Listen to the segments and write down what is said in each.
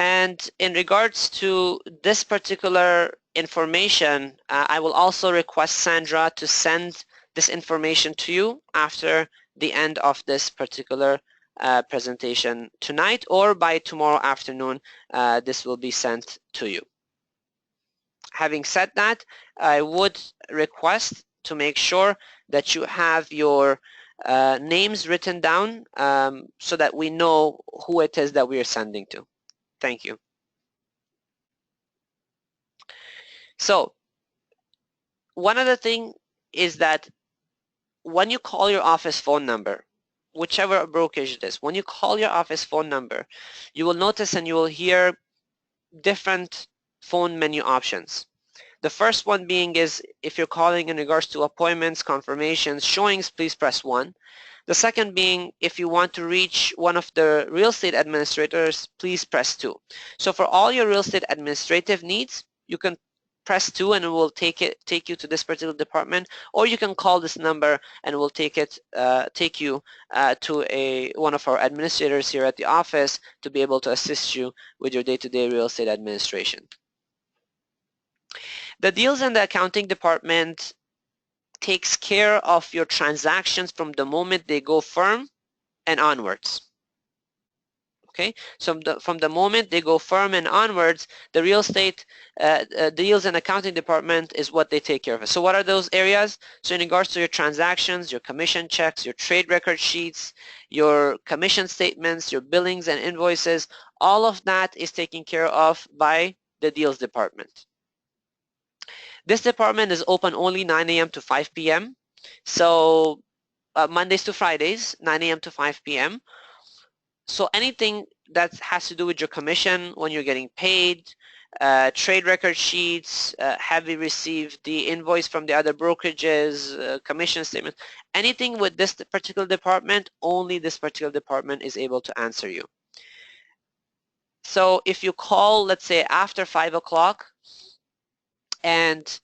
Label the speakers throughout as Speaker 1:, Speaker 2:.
Speaker 1: And in regards to this particular information, I will also request Sandra to send this information to you after the end of this particular presentation tonight, or by tomorrow afternoon, this will be sent to you. Having said that, I would request to make sure that you have your names written down so that we know who it is that we are sending to. Thank you. So one other thing is that when you call your office phone number, whichever brokerage it is, when you call your office phone number, you will notice and you will hear different phone menu options. The first one being is if you're calling in regards to appointments, confirmations, showings, please press 1. The second being if you want to reach one of the real estate administrators, please press 2. So for all your real estate administrative needs, you can press 2 and it will take you to this particular department, or you can call this number and it will take you to one of our administrators here at the office to be able to assist you with your day-to-day real estate administration. The deals and the accounting department takes care of your transactions from the moment they go firm and onwards. Okay, so from the moment they go firm and onwards, the real estate deals and accounting department is what they take care of. So what are those areas? So in regards to your transactions, your commission checks, your trade record sheets, your commission statements, your billings and invoices, all of that is taken care of by the deals department. This department is open only 9 a.m. to 5 p.m. So Mondays to Fridays, 9 a.m. to 5 p.m. So anything that has to do with your commission, when you're getting paid, trade record sheets, have you received the invoice from the other brokerages, commission statement, anything with this particular department, only this particular department is able to answer you. So if you call, let's say after 5 o'clock and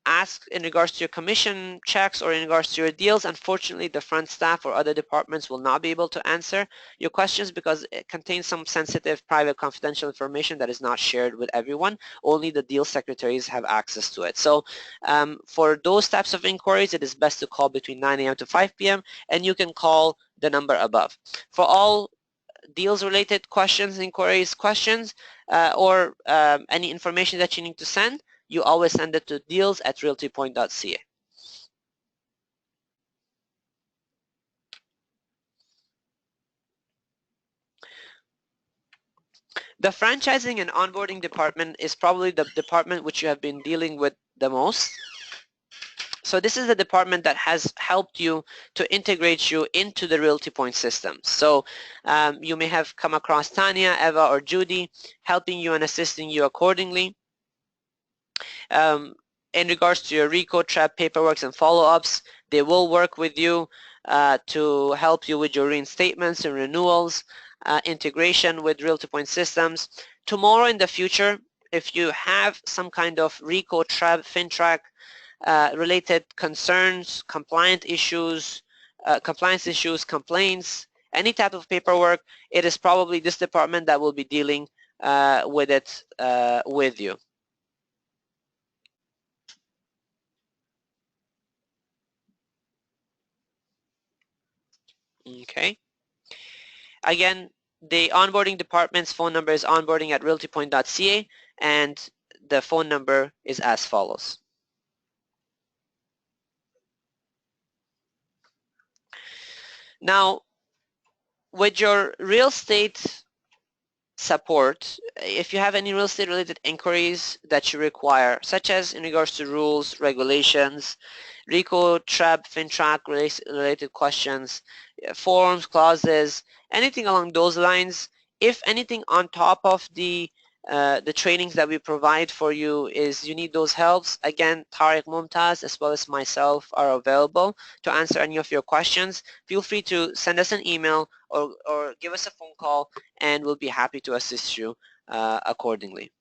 Speaker 1: ask in regards to your commission checks or in regards to your deals, unfortunately the front staff or other departments will not be able to answer your questions because it contains some sensitive, private, confidential information that is not shared with everyone. Only the deal secretaries have access to it. So for those types of inquiries, it is best to call between 9 a.m. to 5 p.m. and you can call the number above. For all deals related questions, inquiries, questions, or any information that you need to send, you always send it to deals@realtypoint.ca. The franchising and onboarding department is probably the department which you have been dealing with the most. So this is the department that has helped you to integrate you into the Realty Point system. So you may have come across Tanya, Eva, or Judy helping you and assisting you accordingly. In regards to your Reco, TREB, paperwork, and follow-ups, they will work with you to help you with your reinstatements and renewals, integration with Realty Point systems. Tomorrow in the future, if you have some kind of Reco, TREB, FINTRAC related concerns, compliance issues, complaints, any type of paperwork, it is probably this department that will be dealing with it with you. Okay. Again, the onboarding department's phone number is onboarding@realtypoint.ca, and the phone number is as follows. Now, with your real estate support, if you have any real estate related inquiries that you require, such as in regards to rules, regulations, Reco, TREB, FINTRAC related questions, forms, clauses, anything along those lines, if anything on top of the trainings that we provide for you is you need those helps, again, Tariq, Mumtaz, as well as myself are available to answer any of your questions. Feel free to send us an email or give us a phone call, and we'll be happy to assist you accordingly.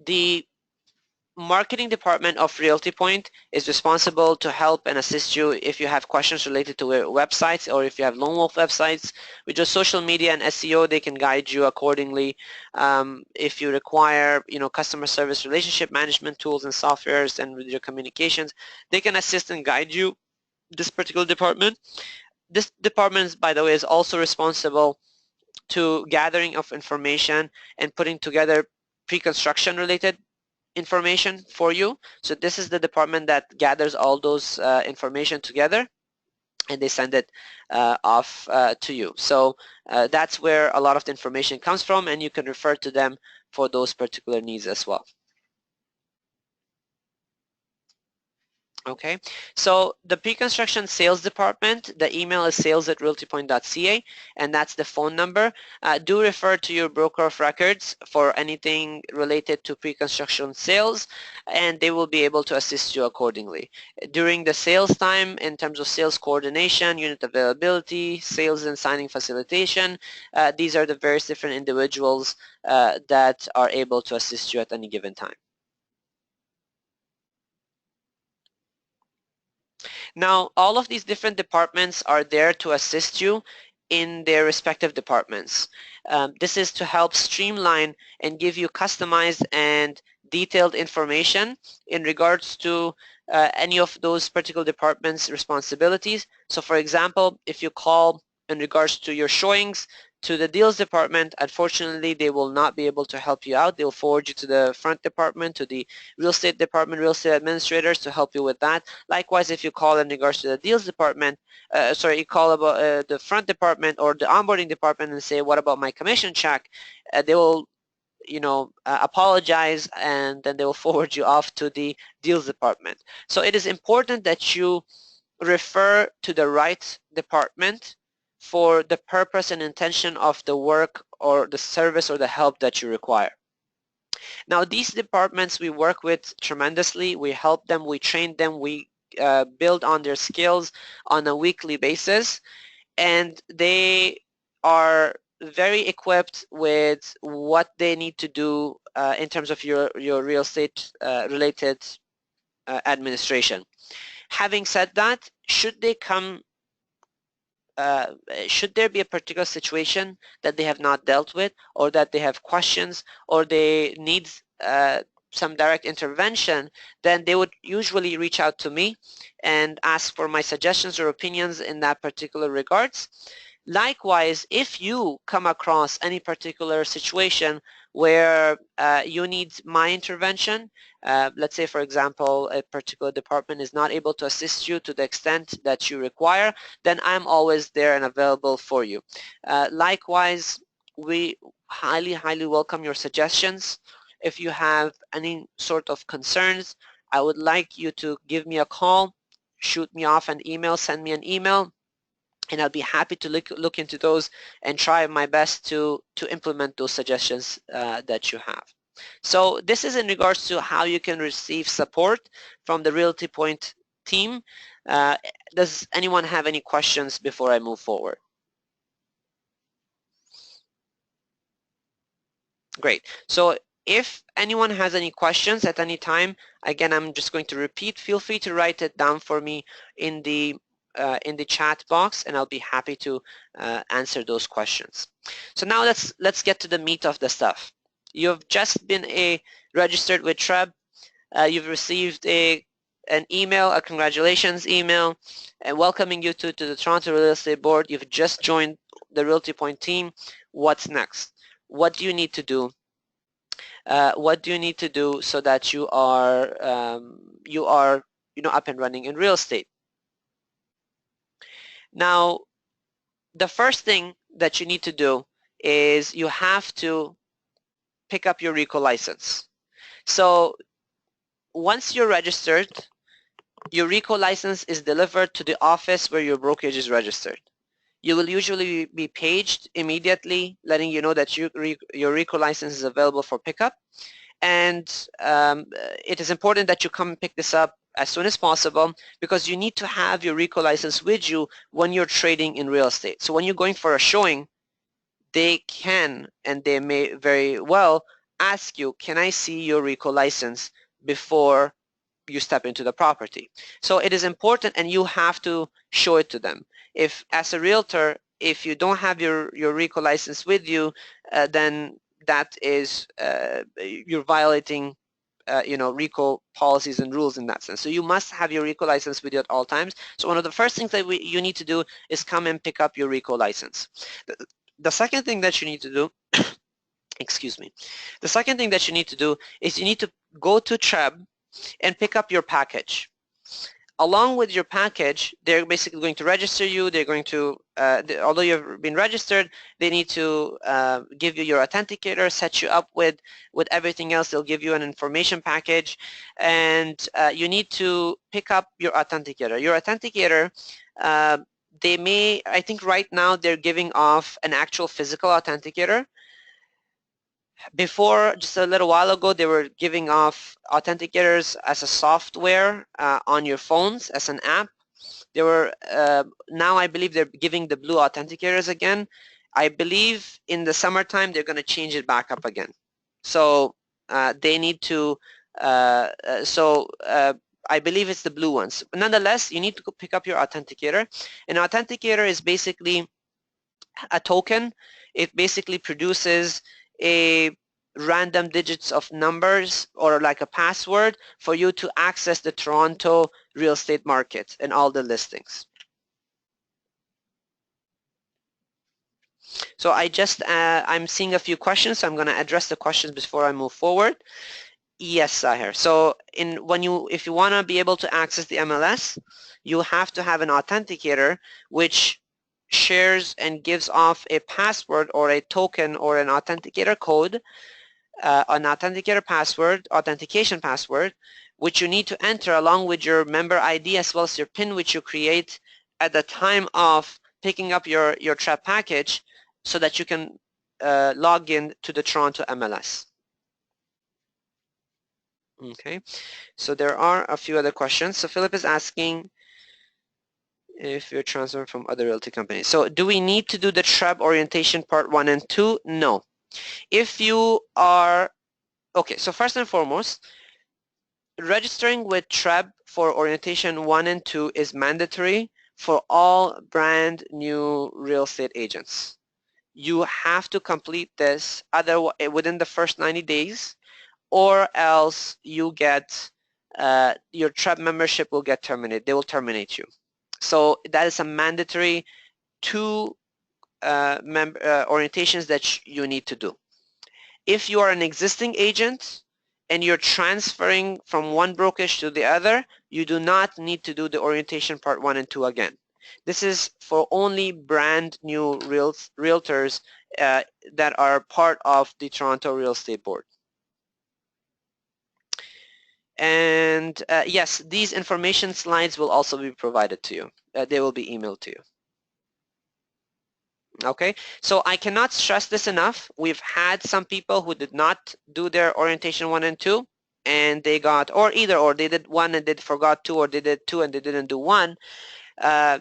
Speaker 1: The marketing department of Realty Point is responsible to help and assist you if you have questions related to websites, or if you have lone wolf websites. With your social media and SEO, they can guide you accordingly. If you require, customer service relationship management tools and softwares, and with your communications, they can assist and guide you. This particular department. This department, by the way, is also responsible to gathering of information and putting together pre-construction related information for you. So this is the department that gathers all those information together, and they send it off to you. So that's where a lot of the information comes from, and you can refer to them for those particular needs as well. Okay, so the pre-construction sales department, the email is sales@realtypoint.ca, and that's the phone number. Do refer to your broker of records for anything related to pre-construction sales, and they will be able to assist you accordingly. During the sales time, in terms of sales coordination, unit availability, sales and signing facilitation, these are the various different individuals that are able to assist you at any given time. Now, all of these different departments are there to assist you in their respective departments. This is to help streamline and give you customized and detailed information in regards to any of those particular departments' responsibilities. So for example, if you call in regards to your showings to the deals department, unfortunately they will not be able to help you out. They'll forward you to the front department, to the real estate department, real estate administrators to help you with that. Likewise, if you call in regards to the deals department, you call about the front department or the onboarding department and say, what about my commission check? They will apologize, and then they will forward you off to the deals department. So it is important that you refer to the right department for the purpose and intention of the work or the service or the help that you require. Now, these departments we work with tremendously. We help them, we train them, we build on their skills on a weekly basis, and they are very equipped with what they need to do in terms of your real estate related administration. Having said that, should there be a particular situation that they have not dealt with, or that they have questions, or they need some direct intervention, then they would usually reach out to me and ask for my suggestions or opinions in that particular regards. Likewise, if you come across any particular situation where you need my intervention, let's say, for example, a particular department is not able to assist you to the extent that you require, then I'm always there and available for you. Likewise, we highly, highly welcome your suggestions. If you have any sort of concerns, I would like you to give me a call, shoot me off an email, send me an email, and I'll be happy to look into those and try my best to implement those suggestions that you have. So this is in regards to how you can receive support from the Realty Point team. Does anyone have any questions before I move forward? Great. So if anyone has any questions at any time, again, I'm just going to repeat, feel free to write it down for me in the chat box, and I'll be happy to answer those questions. So now let's get to the meat of the stuff. You've just been registered with TREB. You've received an email, a congratulations email, and welcoming you to the Toronto Real Estate Board. You've just joined the Realty Point team. What's next? What do you need to do? What do you need to do so that you are up and running in real estate? Now, the first thing that you need to do is you have to pick up your Reco license. So once you're registered, your Reco license is delivered to the office where your brokerage is registered. You will usually be paged immediately, letting you know that your Reco license is available for pickup. And it is important that you come and pick this up as soon as possible, because you need to have your Reco license with you when you're trading in real estate. So when you're going for a showing, they can, and they may very well ask you, can I see your Reco license before you step into the property. So it is important, and you have to show it to them. If, as a realtor, if you don't have your Reco license with you, then that is you're violating Reco policies and rules in that sense. So you must have your Reco license with you at all times. So one of the first things that you need to do is come and pick up your Reco license. The second thing that you need to do, excuse me, the second thing that you need to do is you need to go to TREB and pick up your package. Along with your package, they're basically going to register you. They're going to, although you've been registered, they need to give you your authenticator, set you up with everything else. They'll give you an information package, and you need to pick up your authenticator. Your authenticator, they may, I think right now they're giving off an actual physical authenticator. Before, just a little while ago, they were giving off authenticators as a software on your phones, as an app. They were now, I believe they're giving the blue authenticators again. I believe in the summertime they're going to change it back up again. So they need to. I believe it's the blue ones. But nonetheless, you need to pick up your authenticator. An authenticator is basically a token. It basically produces a random digits of numbers, or like a password, for you to access the Toronto real estate market and all the listings. So I'm seeing a few questions, so I'm going to address the questions before I move forward. Yes, Zahir. So if you want to be able to access the MLS, you have to have an authenticator which shares and gives off a password or a token or an authenticator code, an authenticator password, authentication password, which you need to enter along with your member ID as well as your PIN, which you create at the time of picking up your TREB package, so that you can log in to the Toronto MLS. Okay, so there are a few other questions. So Philip is asking if you're transferring from other realty companies. So do we need to do the TREB orientation part 1 and 2? No. If you are, okay, so first and foremost, registering with TREB for orientation 1 and 2 is mandatory for all brand new real estate agents. You have to complete this within the first 90 days, or else you get, your TREB membership will get terminated. They will terminate you. So that is a mandatory 2 orientations that you need to do. If you are an existing agent and you're transferring from one brokerage to the other, you do not need to do the orientation part 1 and 2 again. This is for only brand new realtors that are part of the Toronto Real Estate Board. And yes, these information slides will also be provided to you. They will be emailed to you. Okay, so I cannot stress this enough. We've had some people who did not do their orientation 1 and 2, and they got, or they did 1 and they forgot 2, or they did 2 and they didn't do 1.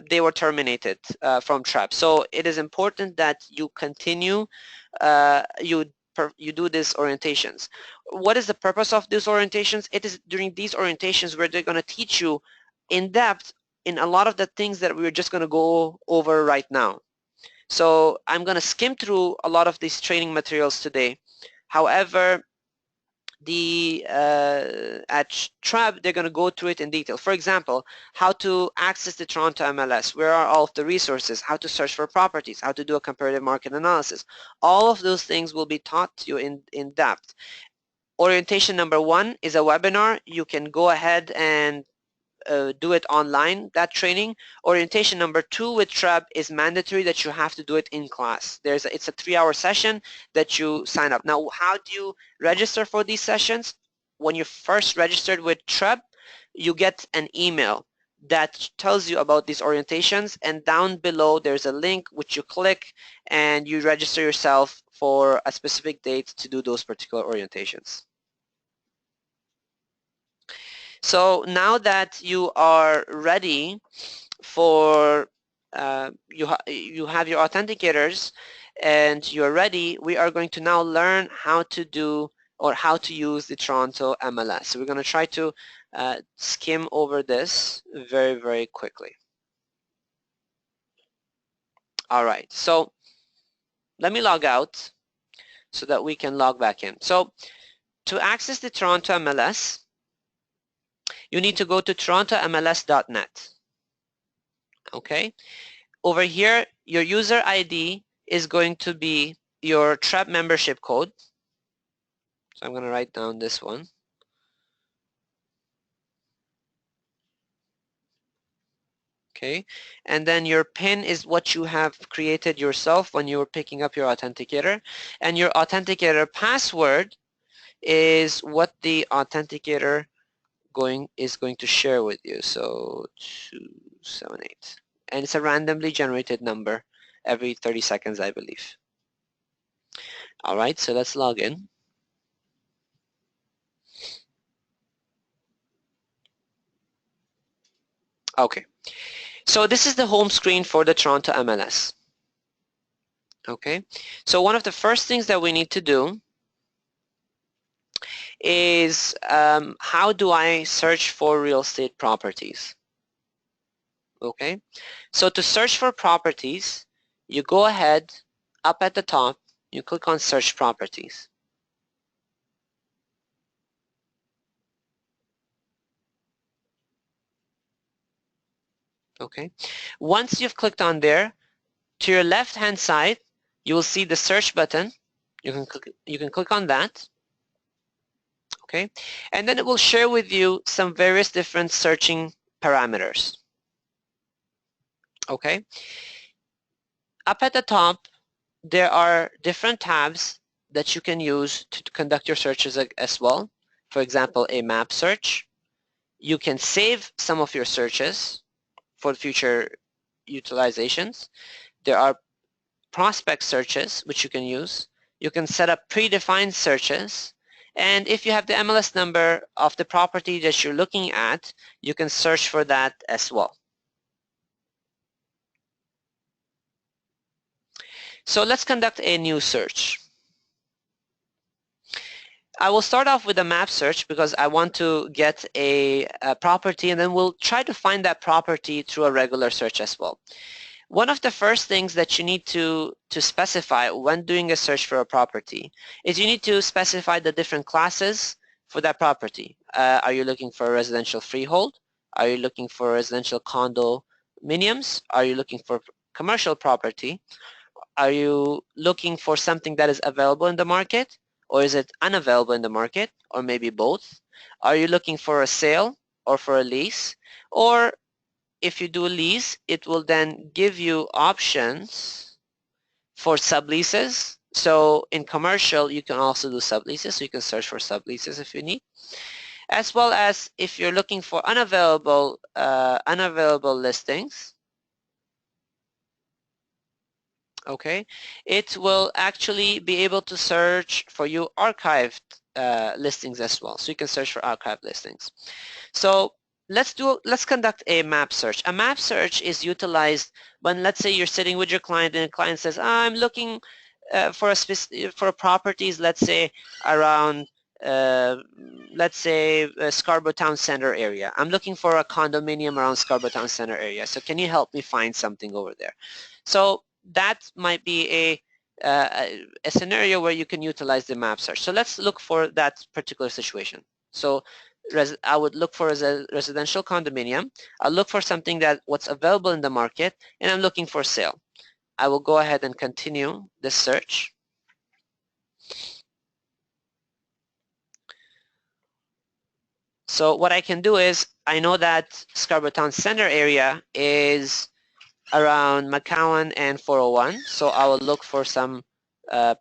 Speaker 1: They were terminated from TREB. So it is important that you continue, you do these orientations. What is the purpose of these orientations? It is during these orientations where they're going to teach you in depth in a lot of the things that we're just going to go over right now. So I'm going to skim through a lot of these training materials today. However, at TREB, they're going to go through it in detail. For example, how to access the Toronto MLS, where are all of the resources, how to search for properties, how to do a comparative market analysis. All of those things will be taught to you in depth. Orientation number 1 is a webinar. You can go ahead and do it online, that training. Orientation number 2 with TREB is mandatory that you have to do it in class. It's a 3-hour session that you sign up. Now, how do you register for these sessions? When you first registered with TREB, you get an email that tells you about these orientations, and down below there's a link which you click and you register yourself for a specific date to do those particular orientations. So now that you are ready for, you have your authenticators and you're ready, we are going to now learn how to do or how to use the Toronto MLS. So we're going to try to skim over this very, very quickly. All right, so let me log out so that we can log back in. So to access the Toronto MLS, you need to go to torontomls.net. Okay, over here, your user ID is going to be your TREB membership code. So I'm going to write down this one. Okay, and then your PIN is what you have created yourself when you were picking up your authenticator, and your authenticator password is what the authenticator is going to share with you. So 278, and it's a randomly generated number every 30 seconds, I believe. All right, so let's log in. Okay, so this is the home screen for the Toronto MLS. Okay, so one of the first things that we need to do is how do I search for real estate properties? Okay, so to search for properties, you go ahead, up at the top, you click on search properties. Okay, once you've clicked on there, to your left hand side, you will see the search button. You can click on that. Okay, and then it will share with you some various different searching parameters. Okay, up at the top, there are different tabs that you can use to conduct your searches as well. For example, a map search. You can save some of your searches for future utilizations. There are prospect searches, which you can use. You can set up predefined searches. And if you have the MLS number of the property that you're looking at, you can search for that as well. So let's conduct a new search. I will start off with a map search because I want to get a property, and then we'll try to find that property through a regular search as well. One of the first things that you need to specify when doing a search for a property is you need to specify the different classes for that property. Are you looking for a residential freehold? Are you looking for residential condominiums? Are you looking for commercial property? Are you looking for something that is available in the market, or is it unavailable in the market, or maybe both? Are you looking for a sale or for a lease? Or if you do a lease, it will then give you options for subleases. So in commercial, you can also do subleases, so you can search for subleases if you need, as well as if you're looking for unavailable listings. Okay, it will actually be able to search for you archived listings as well. So you can search for archived listings. So let's conduct a map search. A map search is utilized when, let's say, you're sitting with your client and the client says, I'm looking for properties, let's say around Scarborough Town Center area. I'm looking for a condominium around Scarborough Town Center area. So can you help me find something over there? So that might be a scenario where you can utilize the map search. So let's look for that particular situation. So I would look for a residential condominium. I'll look for something that what's available in the market, and I'm looking for sale. I will go ahead and continue this search. So what I can do is, I know that Scarborough Town Center area is around McCowan and 401, so I will look for some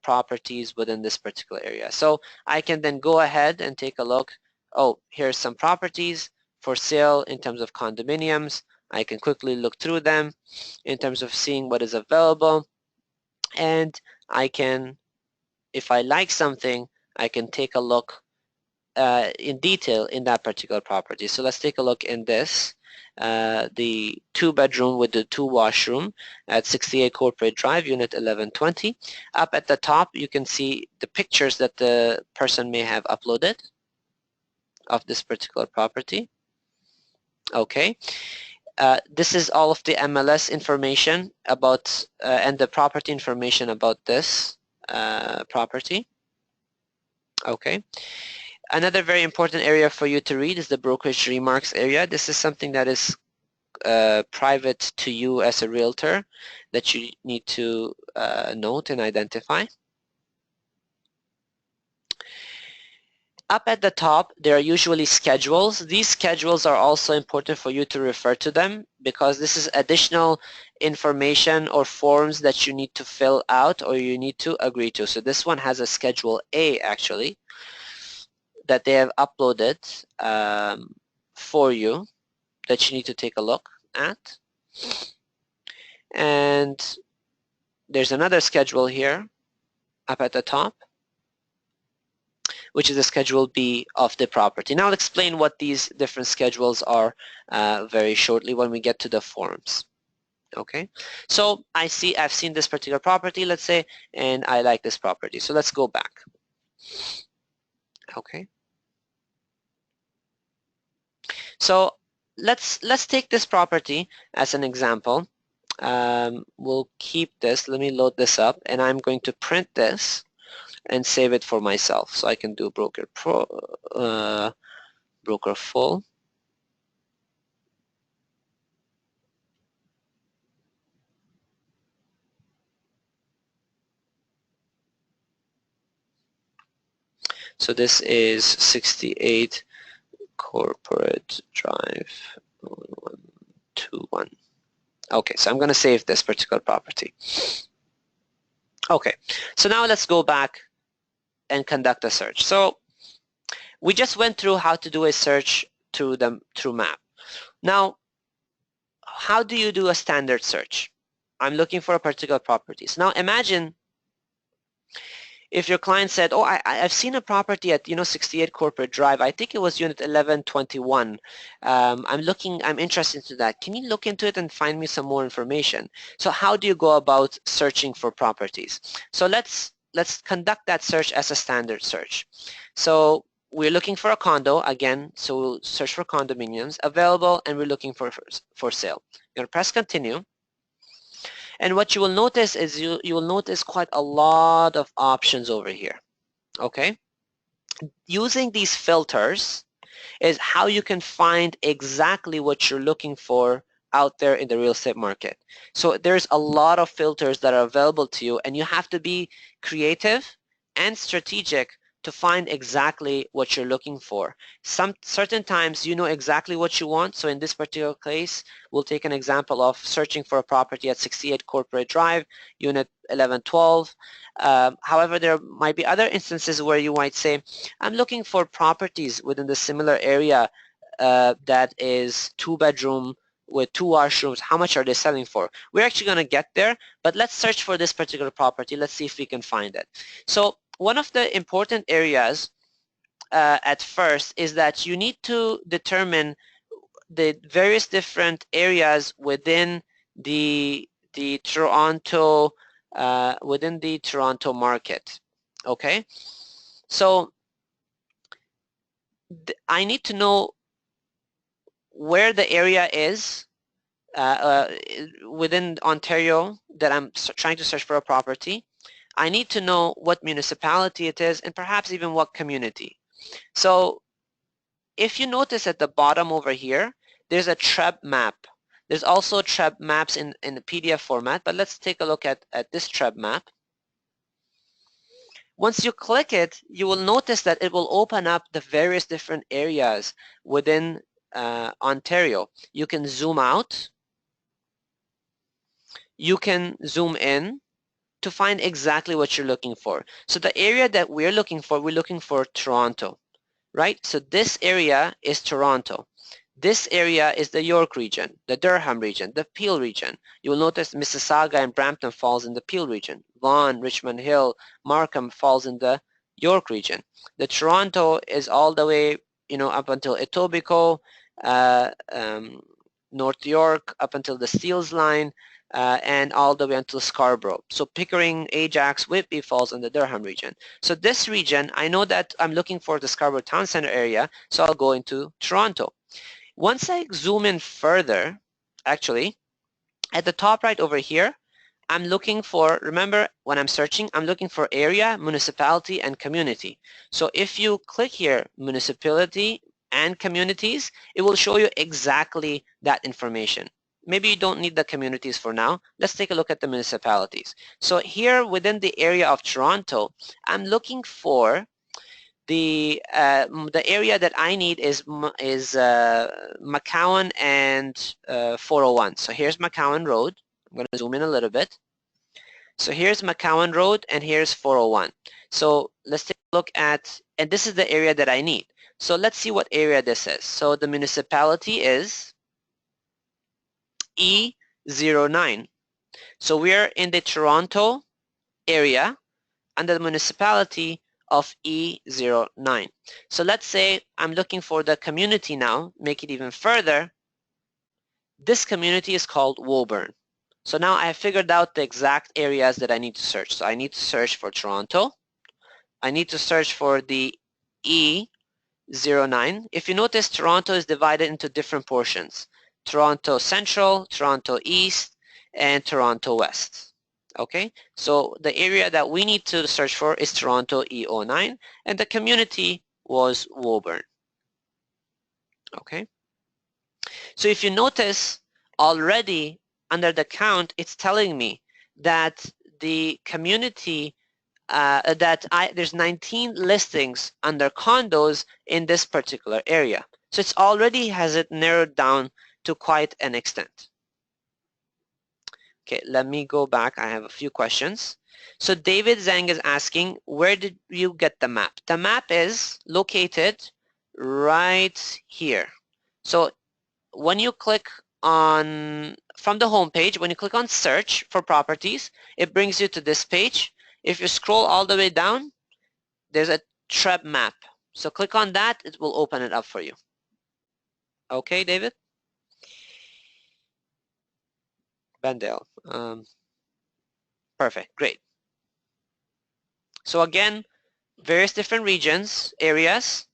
Speaker 1: properties within this particular area. So I can then go ahead and take a look. Oh, here's some properties for sale in terms of condominiums. I can quickly look through them in terms of seeing what is available, and I can, if I like something, I can take a look in detail in that particular property. So let's take a look in this. the 2-bedroom with the 2-washroom at 68 Corporate Drive, Unit 1120. Up at the top, you can see the pictures that the person may have uploaded of this particular property. Okay. This is all of the MLS information about and the property information about this property. Okay. Another very important area for you to read is the brokerage remarks area. This is something that is private to you as a realtor that you need to note and identify. Up at the top, there are usually schedules. These schedules are also important for you to refer to them because this is additional information or forms that you need to fill out or you need to agree to. So this one has a Schedule A actually that they have uploaded for you that you need to take a look at. And there's another schedule here up at the top, which is the Schedule B of the property. Now I'll explain what these different schedules are very shortly when we get to the forms. Okay, so I've seen this particular property, let's say, and I like this property. So let's go back. Okay. So let's take this property as an example. We'll keep this. Let me load this up, and I'm going to print this and save it for myself. So I can do broker full. So this is 68 Corporate Drive 1121. Okay, so I'm going to save this particular property. Okay, so now let's go back and conduct a search. So we just went through how to do a search through map. Now, how do you do a standard search? I'm looking for a particular property. So now imagine if your client said, oh, I've seen a property at 68 Corporate Drive. I think it was unit 1121. I'm interested in that. Can you look into it and find me some more information? So how do you go about searching for properties? So let's conduct that search as a standard search. So we're looking for a condo again. So we'll search for condominiums available, and we're looking for sale. You're gonna press continue. And what you will notice is you will notice quite a lot of options over here. Okay. Using these filters is how you can find exactly what you're looking for out there in the real estate market. So there's a lot of filters that are available to you, and you have to be creative and strategic to find exactly what you're looking for. Certain times you know exactly what you want. So in this particular case, we'll take an example of searching for a property at 68 Corporate Drive, unit 1112. However, there might be other instances where you might say, I'm looking for properties within the similar area that is 2-bedroom with 2 washrooms. How much are they selling for? We're actually going to get there, but let's search for this particular property. Let's see if we can find it. So one of the important areas at first is that you need to determine the various different areas within the Toronto market. Okay, so I need to know where the area is within Ontario that I'm trying to search for a property. I need to know what municipality it is and perhaps even what community. So if you notice at the bottom over here, there's a TREB map. There's also TREB maps in the PDF format, but let's take a look at this TREB map. Once you click it, you will notice that it will open up the various different areas within Ontario. You can zoom out. You can zoom in to find exactly what you're looking for. So the area that we're looking for Toronto, right? So this area is Toronto. This area is the York region, the Durham region, the Peel region. You will notice Mississauga and Brampton falls in the Peel region. Vaughan, Richmond Hill, Markham falls in the York region. The Toronto is all the way, up until Etobicoke, North York up until the Steeles line, and all the way until Scarborough. So Pickering, Ajax, Whitby falls in the Durham region. So this region, I know that I'm looking for the Scarborough Town Center area, so I'll go into Toronto. Once I zoom in further, actually, at the top right over here, I'm looking for, remember when I'm searching, I'm looking for area, municipality, and community. So if you click here, municipality and communities, it will show you exactly that information. Maybe you don't need the communities for now. Let's take a look at the municipalities. So here within the area of Toronto, I'm looking for the area that I need is McCowan and 401. So here's McCowan Road. I'm going to zoom in a little bit. So here's McCowan Road and here's 401. So let's take a look at, and this is the area that I need. So let's see what area this is. So the municipality is E09. So we're in the Toronto area under the municipality of E09. So let's say I'm looking for the community now, make it even further. This community is called Woburn. So now I have figured out the exact areas that I need to search. So I need to search for Toronto. I need to search for the E09. If you notice, Toronto is divided into different portions. Toronto Central, Toronto East, and Toronto West. Okay, so the area that we need to search for is Toronto E09, and the community was Woburn. Okay, so if you notice already under the count, it's telling me that the community there's 19 listings under condos in this particular area. So it's already has it narrowed down to quite an extent. Okay, let me go back. I have a few questions. So David Zhang is asking, where did you get the map? The map is located right here. So when you click on, from the home page, when you click on search for properties, it brings you to this page. If you scroll all the way down, there's a TREB map. So click on that, it will open it up for you. Okay, David? Bendale. Perfect, great. So again, various different regions, areas.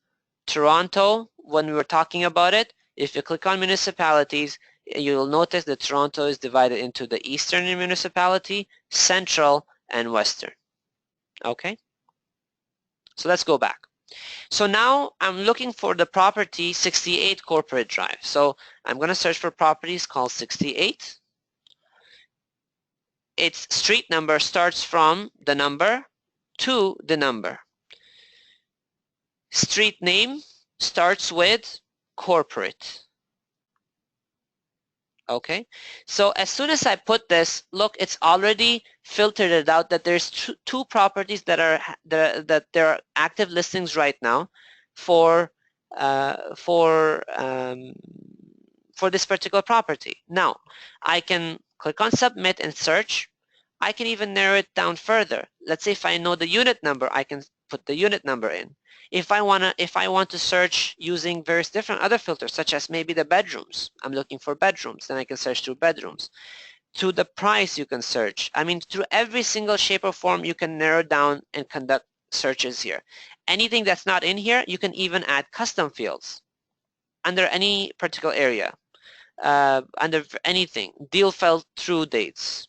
Speaker 1: Toronto, when we were talking about it, if you click on municipalities, you'll notice that Toronto is divided into the Eastern municipality, Central, and Western. Okay? So let's go back. So now I'm looking for the property 68 Corporate Drive. So I'm going to search for properties called 68. Its street number starts from the number to the number. Street name starts with corporate. Okay, so as soon as I put this, look, it's already filtered it out that there's two properties that are that there are active listings right now for this particular property. Now I can click on submit and search. I can even narrow it down further. Let's say if I know the unit number, I can put the unit number in. If I want to search using various different other filters, such as maybe the bedrooms, I'm looking for bedrooms, then I can search through bedrooms. To the price you can search. I mean, through every single shape or form you can narrow down and conduct searches here. Anything that's not in here, you can even add custom fields under any particular area, under anything, deal fell through dates,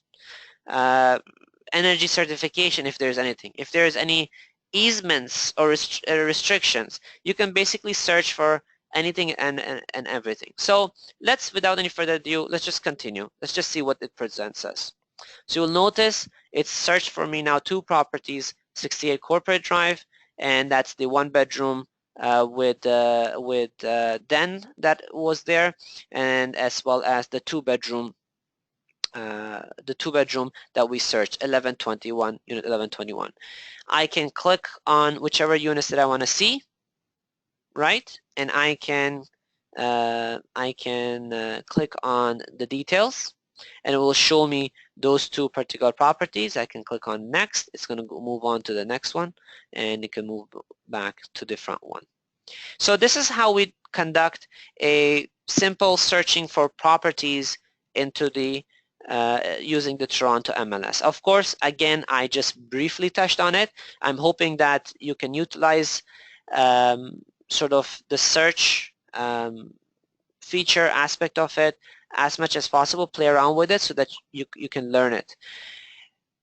Speaker 1: energy certification if there's anything. If there's any easements or restrictions, you can basically search for anything and everything. So let's, without any further ado, let's just continue. Let's just see what it presents us. So you'll notice it's searched for me now two properties, 68 Corporate Drive, and that's the one bedroom with den that was there, and as well as the two bedroom that we searched, 1121, unit 1121. I can click on whichever units that I want to see, right? And I can click on the details, and it will show me those two particular properties. I can click on next. It's going to move on to the next one, and it can move back to different one. So this is how we conduct a simple searching for properties into the using the Toronto MLS. Of course, again, I just briefly touched on it. I'm hoping that you can utilize sort of the search feature aspect of it as much as possible, play around with it so that you can learn it.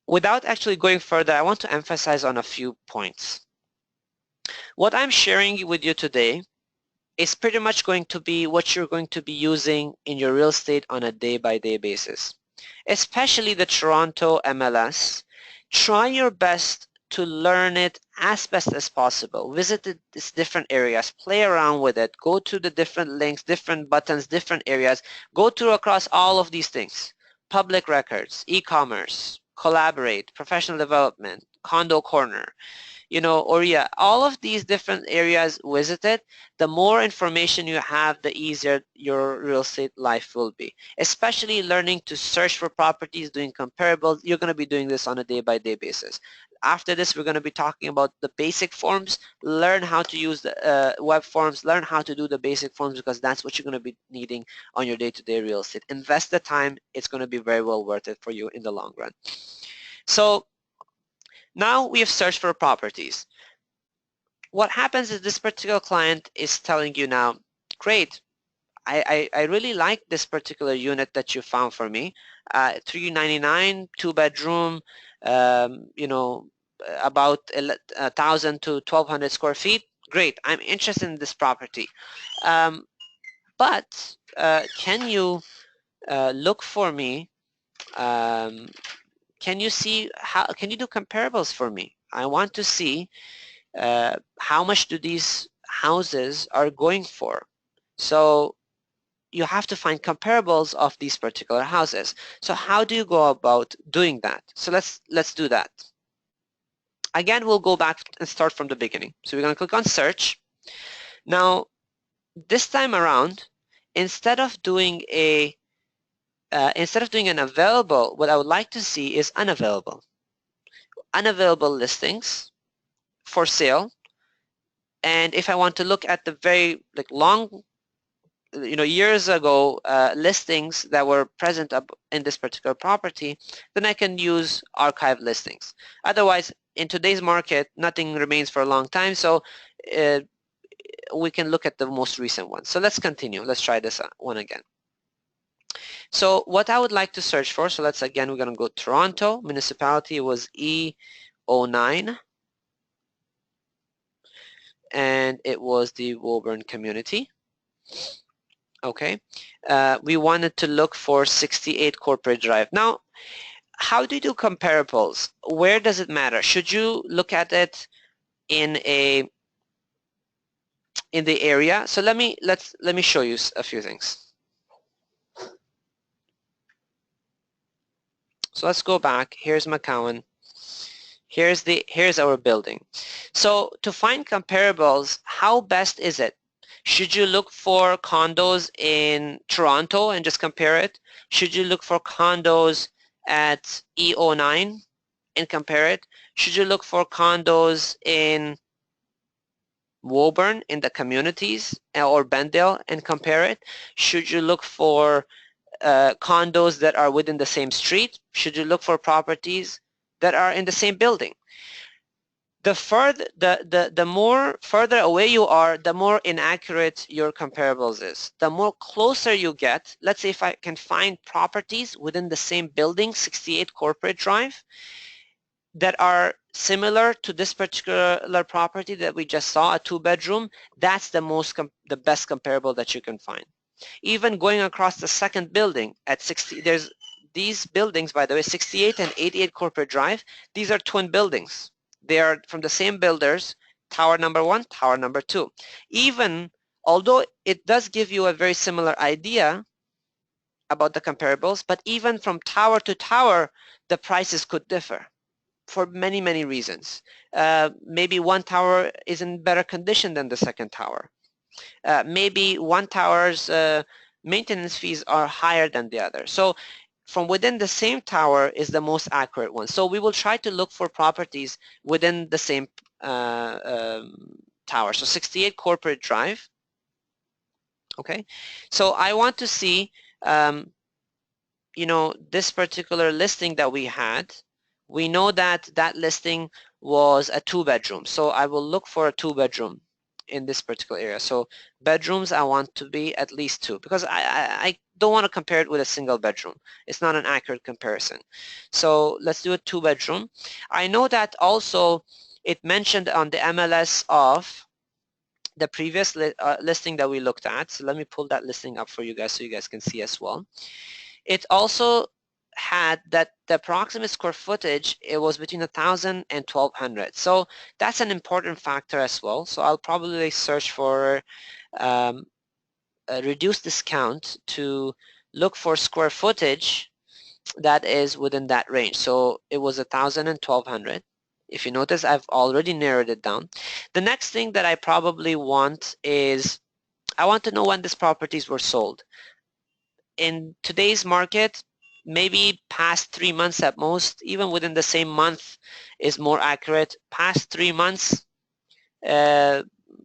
Speaker 1: Without actually going further, I want to emphasize on a few points. What I'm sharing with you today is pretty much going to be what you're going to be using in your real estate on a day-by-day basis. Especially the Toronto MLS, try your best to learn it as best as possible. Visit these different areas, play around with it, go to the different links, different buttons, different areas, go through across all of these things. Public records, e-commerce, collaborate, professional development, condo corner, or yeah, all of these different areas visited, the more information you have, the easier your real estate life will be. Especially learning to search for properties, doing comparables, you're going to be doing this on a day-by-day basis. After this, we're going to be talking about the basic forms, learn how to use the web forms, learn how to do the basic forms because that's what you're going to be needing on your day-to-day real estate. Invest the time, it's going to be very well worth it for you in the long run. So now we have searched for properties. What happens is this particular client is telling you now, great, I really like this particular unit that you found for me, $399, 2-bedroom, about 1,000 to 1,200 square feet. Great, I'm interested in this property. But can you look for me? Can you see can you do comparables for me? I want to see how much do these houses are going for. So you have to find comparables of these particular houses. So how do you go about doing that? So let's do that. Again, we'll go back and start from the beginning. So we're going to click on search. Now, this time around, instead of doing an available, what I would like to see is unavailable. Unavailable listings for sale. And if I want to look at the very long, years ago listings that were present in this particular property, then I can use archive listings. Otherwise, in today's market, nothing remains for a long time, so we can look at the most recent one. So let's continue. Let's try this one again. So what I would like to search for, so we're going to go Toronto. Municipality was E09. And it was the Woburn community. Okay. We wanted to look for 68 Corporate Drive. Now, how do you do comparables? Where does it matter? Should you look at it in the area? So let me show you a few things. So let's go back. Here's McCowan. Here's our building. So to find comparables, how best is it? Should you look for condos in Toronto and just compare it? Should you look for condos at E09 and compare it? Should you look for condos in Woburn in the communities or Bendale and compare it? Should you look for condos that are within the same street? Should you look for properties that are in the same building? The more further away you are, the more inaccurate your comparables is. The more closer you get, let's say if I can find properties within the same building, 68 Corporate Drive, that are similar to this particular property that we just saw, a 2-bedroom, that's the best comparable that you can find. Even going across the second building at 60, there's these buildings, by the way, 68 and 88 Corporate Drive, these are twin buildings. They are from the same builders, tower number 1, tower number 2. Even although it does give you a very similar idea about the comparables, but even from tower to tower, the prices could differ for many, many reasons. Maybe one tower is in better condition than the second tower. Maybe one tower's maintenance fees are higher than the other. So from within the same tower is the most accurate one. So we will try to look for properties within the same tower. So 68 Corporate Drive. Okay, so I want to see, you know, this particular listing that we had. We know that that listing was a 2-bedroom, so I will look for a 2-bedroom in this particular area. So bedrooms, I want to be at least 2, because I don't want to compare it with a single bedroom. It's not an accurate comparison. So let's do a 2-bedroom. I know that also it mentioned on the MLS of the previous listing that we looked at. So let me pull that listing up for you guys so you guys can see as well. It also had that the approximate square footage, it was between 1,000 and 1,200. So that's an important factor as well. So I'll probably search for a reduced discount to look for square footage that is within that range. So it was 1,000 and 1,200. If you notice, I've already narrowed it down. The next thing that I probably want is, I want to know when these properties were sold. In today's market, maybe past 3 months at most, even within the same month is more accurate. Past 3 months,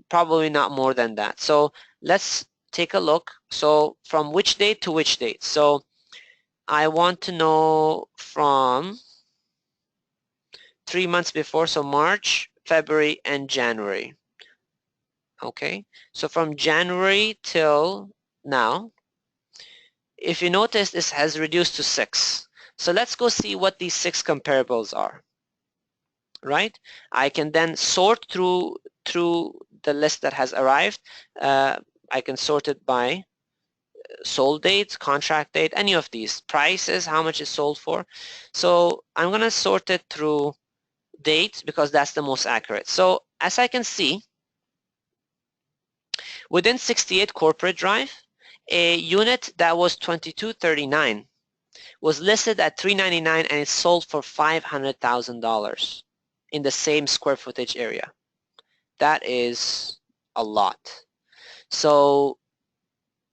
Speaker 1: probably not more than that. So let's take a look. So from which date to which date? So I want to know from 3 months before, so March, February, and January. Okay, so from January till now, if you notice, this has reduced to 6. So let's go see what these 6 comparables are, right? I can then sort through the list that has arrived. I can sort it by sold date, contract date, any of these. Prices, how much is sold for. So I'm going to sort it through date because that's the most accurate. So as I can see, within 68 Corporate Drive, a unit that was 2239 was listed at $399 and it sold for $500,000 in the same square footage area. That is a lot. So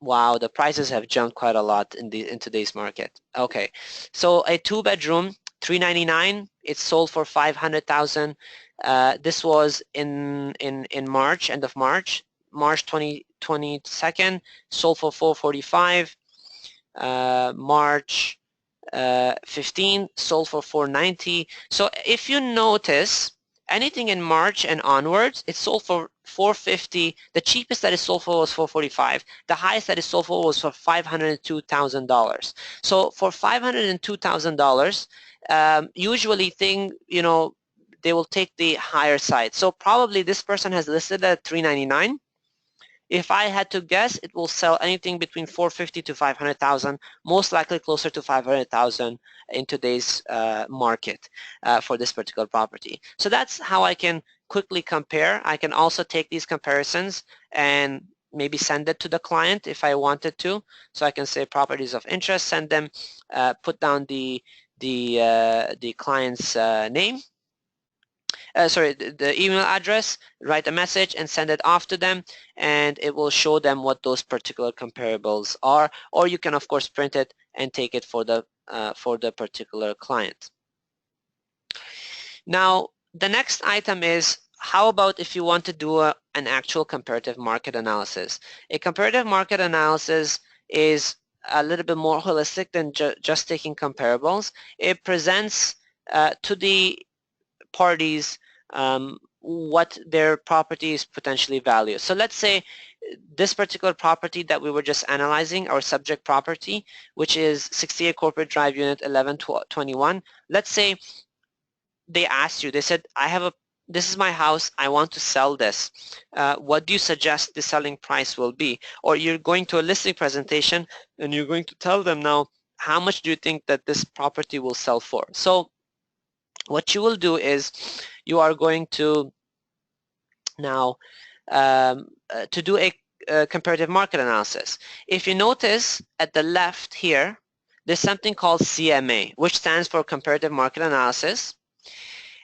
Speaker 1: wow, the prices have jumped quite a lot in today's market. Okay, so a 2-bedroom, $399, it sold for $500,000. This was in March, end of March, March 22nd, sold for $445. March 15 sold for $490. So if you notice, anything in March and onwards, it sold for $450. The cheapest that it sold for was $445. The highest that it sold for was for $502,000. So for $502,000, usually they will take the higher side. So probably this person has listed at $399. If I had to guess, it will sell anything between $450,000 to $500,000, most likely closer to $500,000 in today's market for this particular property. So that's how I can quickly compare. I can also take these comparisons and maybe send it to the client if I wanted to. So I can say properties of interest, send them, put down the client's name. The email address, write a message and send it off to them, and it will show them what those particular comparables are, or you can of course print it and take it for the particular client. Now the next item is, how about if you want to do an actual comparative market analysis? A comparative market analysis is a little bit more holistic than just taking comparables. It presents to the parties what their property is potentially valued. So let's say this particular property that we were just analyzing, our subject property, which is 68 Corporate Drive, Unit 1121. Let's say they asked you, they said, this is my house, I want to sell this. What do you suggest the selling price will be? Or you're going to a listing presentation and you're going to tell them now, how much do you think that this property will sell for? So what you will do is you are going to now to do a comparative market analysis. If you notice at the left here, there's something called CMA, which stands for Comparative Market Analysis.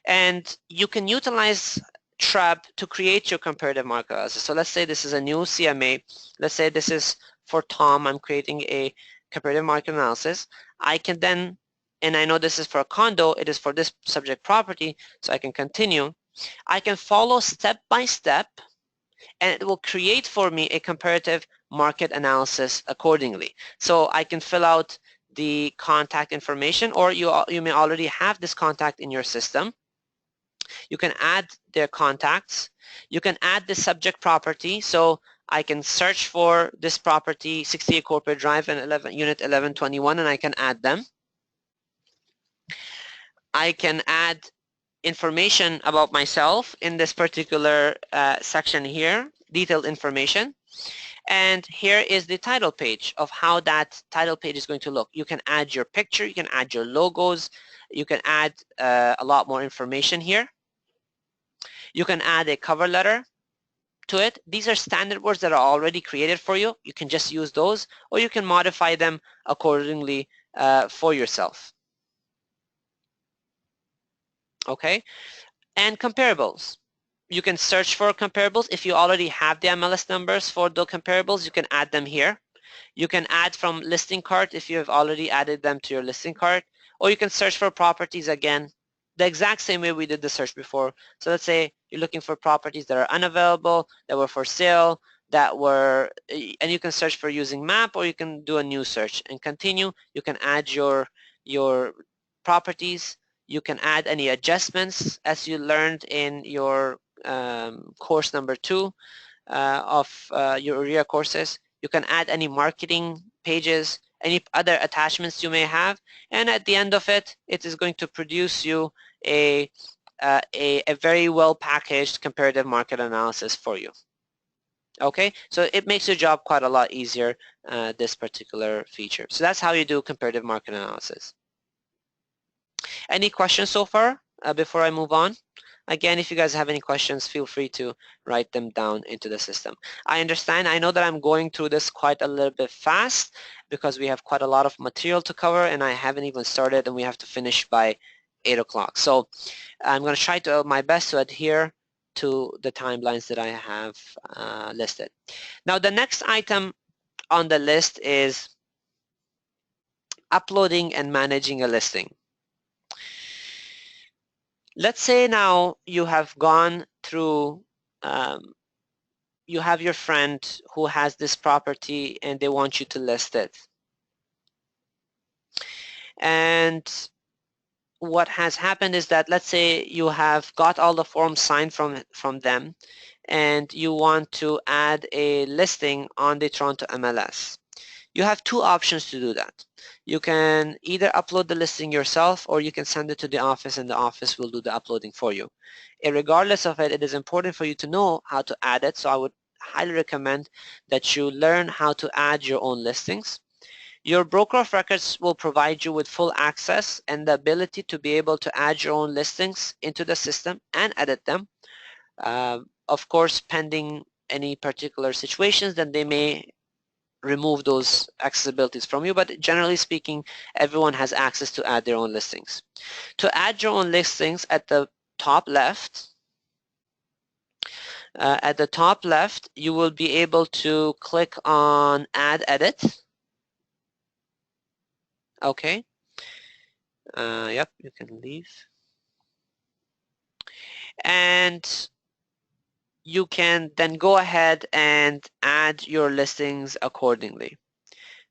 Speaker 1: And you can utilize TREB to create your comparative market analysis. So let's say this is a new CMA. Let's say this is for Tom. I'm creating a comparative market analysis. I can then, and I know this is for a condo, it is for this subject property, so I can continue. I can follow step by step and it will create for me a comparative market analysis accordingly. So I can fill out the contact information, or you may already have this contact in your system. You can add their contacts. You can add the subject property. So I can search for this property, 68 Corporate Drive and Unit 1121, and I can add them. I can add information about myself in this particular section here, detailed information. And here is the title page of how that title page is going to look. You can add your picture, you can add your logos, you can add a lot more information here. You can add a cover letter to it. These are standard words that are already created for you. You can just use those, or you can modify them accordingly for yourself. Okay, and comparables. You can search for comparables. If you already have the MLS numbers for the comparables, you can add them here. You can add from listing cart if you have already added them to your listing cart, or you can search for properties again, the exact same way we did the search before. So let's say you're looking for properties that are unavailable, that were for sale, and you can search for using map, or you can do a new search and continue. You can add your properties. You can add any adjustments as you learned in your course number 2 of your RIA courses. You can add any marketing pages, any other attachments you may have, and at the end of it, it is going to produce you a very well packaged comparative market analysis for you. Okay, so it makes your job quite a lot easier, this particular feature. So that's how you do comparative market analysis. Any questions so far before I move on? Again, if you guys have any questions, feel free to write them down into the system. I understand. I know that I'm going through this quite a little bit fast because we have quite a lot of material to cover, and I haven't even started, and we have to finish by 8 o'clock. So I'm going to try to my best to adhere to the timelines that I have listed. Now, the next item on the list is uploading and managing a listing. Let's say now you have gone through, you have your friend who has this property and they want you to list it. And what has happened is that, let's say you have got all the forms signed from them, and you want to add a listing on the Toronto MLS. You have two options to do that. You can either upload the listing yourself, or you can send it to the office and the office will do the uploading for you. And regardless of it, it is important for you to know how to add it. So I would highly recommend that you learn how to add your own listings. Your broker of records will provide you with full access and the ability to be able to add your own listings into the system and edit them. Of course, pending any particular situations, then they may remove those accessibilities from you, but generally speaking, everyone has access to add their own listings. To add your own listings, at the top left, you will be able to click on Add Edit. Okay. Yep, you can leave. And you can then go ahead and add your listings accordingly.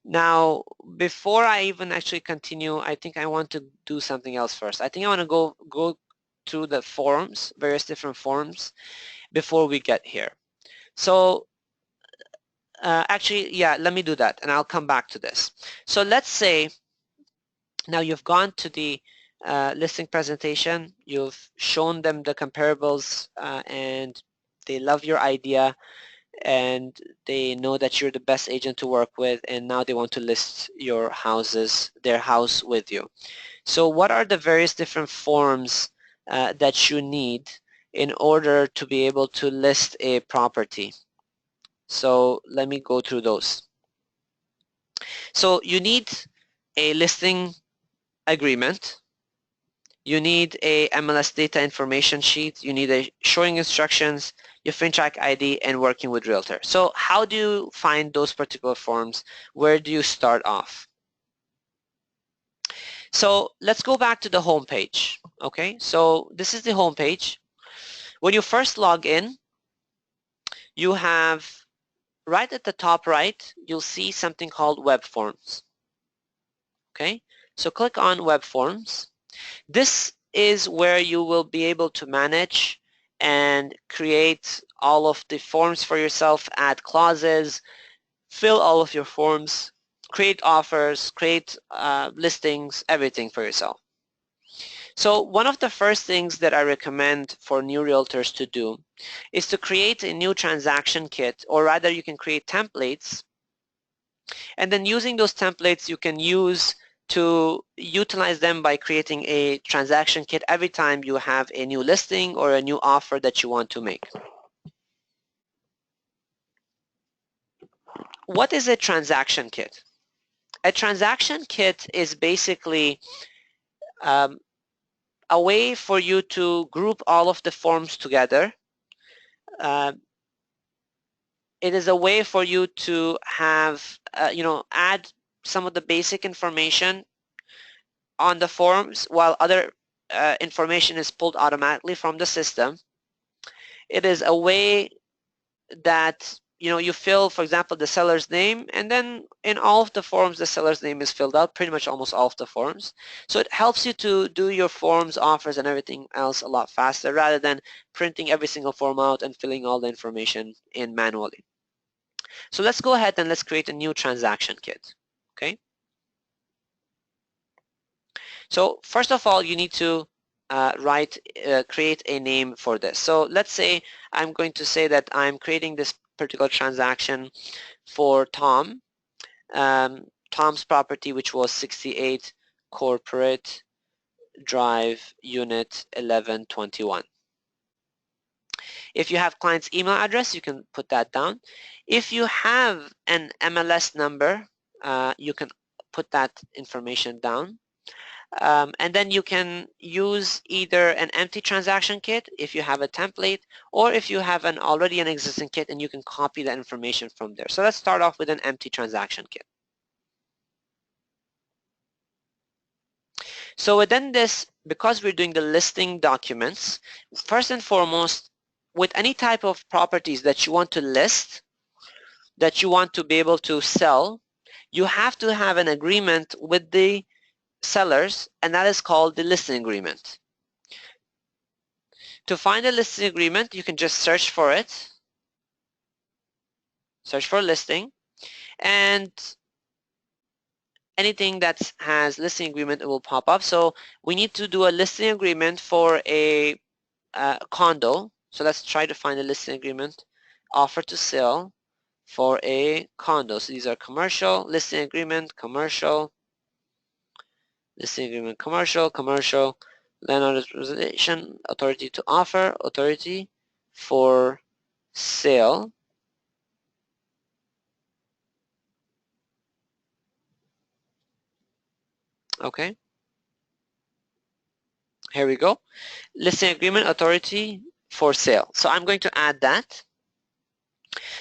Speaker 1: Now, before I even actually continue, I think I want to do something else first. I think I want to go through the forms, various different forms, before we get here. So actually, yeah, let me do that, and I'll come back to this. So let's say now you've gone to the listing presentation, you've shown them the comparables, and they love your idea, and they know that you're the best agent to work with, and now they want to list their house with you. So what are the various different forms that you need in order to be able to list a property? So let me go through those. So you need a listing agreement. You need a MLS data information sheet. You need a showing instructions, your FINTRAC ID, and working with Realtor. So how do you find those particular forms? Where do you start off? So let's go back to the home page. Okay, so this is the home page. When you first log in, you have right at the top right, you'll see something called Web Forms. Okay, so click on Web Forms. This is where you will be able to manage and create all of the forms for yourself, add clauses, fill all of your forms, create offers, create listings, everything for yourself. So one of the first things that I recommend for new realtors to do is to create a new transaction kit, or rather you can create templates, and then using those templates you can use to utilize them by creating a transaction kit every time you have a new listing or a new offer that you want to make. What is a transaction kit? A transaction kit is basically a way for you to group all of the forms together. Uh, it is a way for you to have, add some of the basic information on the forms while other information is pulled automatically from the system. It is a way that you fill, for example, the seller's name, and then in all of the forms the seller's name is filled out, pretty much almost all of the forms. So it helps you to do your forms, offers, and everything else a lot faster rather than printing every single form out and filling all the information in manually. So let's go ahead and let's create a new transaction kit. Okay. So first of all, you need to create a name for this. So let's say I'm going to say that I'm creating this particular transaction for Tom, Tom's property, which was 68 Corporate Drive, Unit 1121. If you have client's email address, you can put that down. If you have an MLS number, you can put that information down. And then you can use either an empty transaction kit if you have a template, or if you have already an existing kit and you can copy that information from there. So let's start off with an empty transaction kit. So within this, because we're doing the listing documents, first and foremost, with any type of properties that you want to list, that you want to be able to sell, you have to have an agreement with the sellers, and that is called the listing agreement. To find a listing agreement, you can just search for it, search for listing, and anything that has listing agreement, it will pop up. So we need to do a listing agreement for a condo. So let's try to find a listing agreement, offer to sell for a condo. So these are commercial, listing agreement, commercial, listing agreement, commercial, commercial, landlord representation, authority to offer, authority for sale. Okay. Here we go. Listing agreement, authority for sale. So I'm going to add that.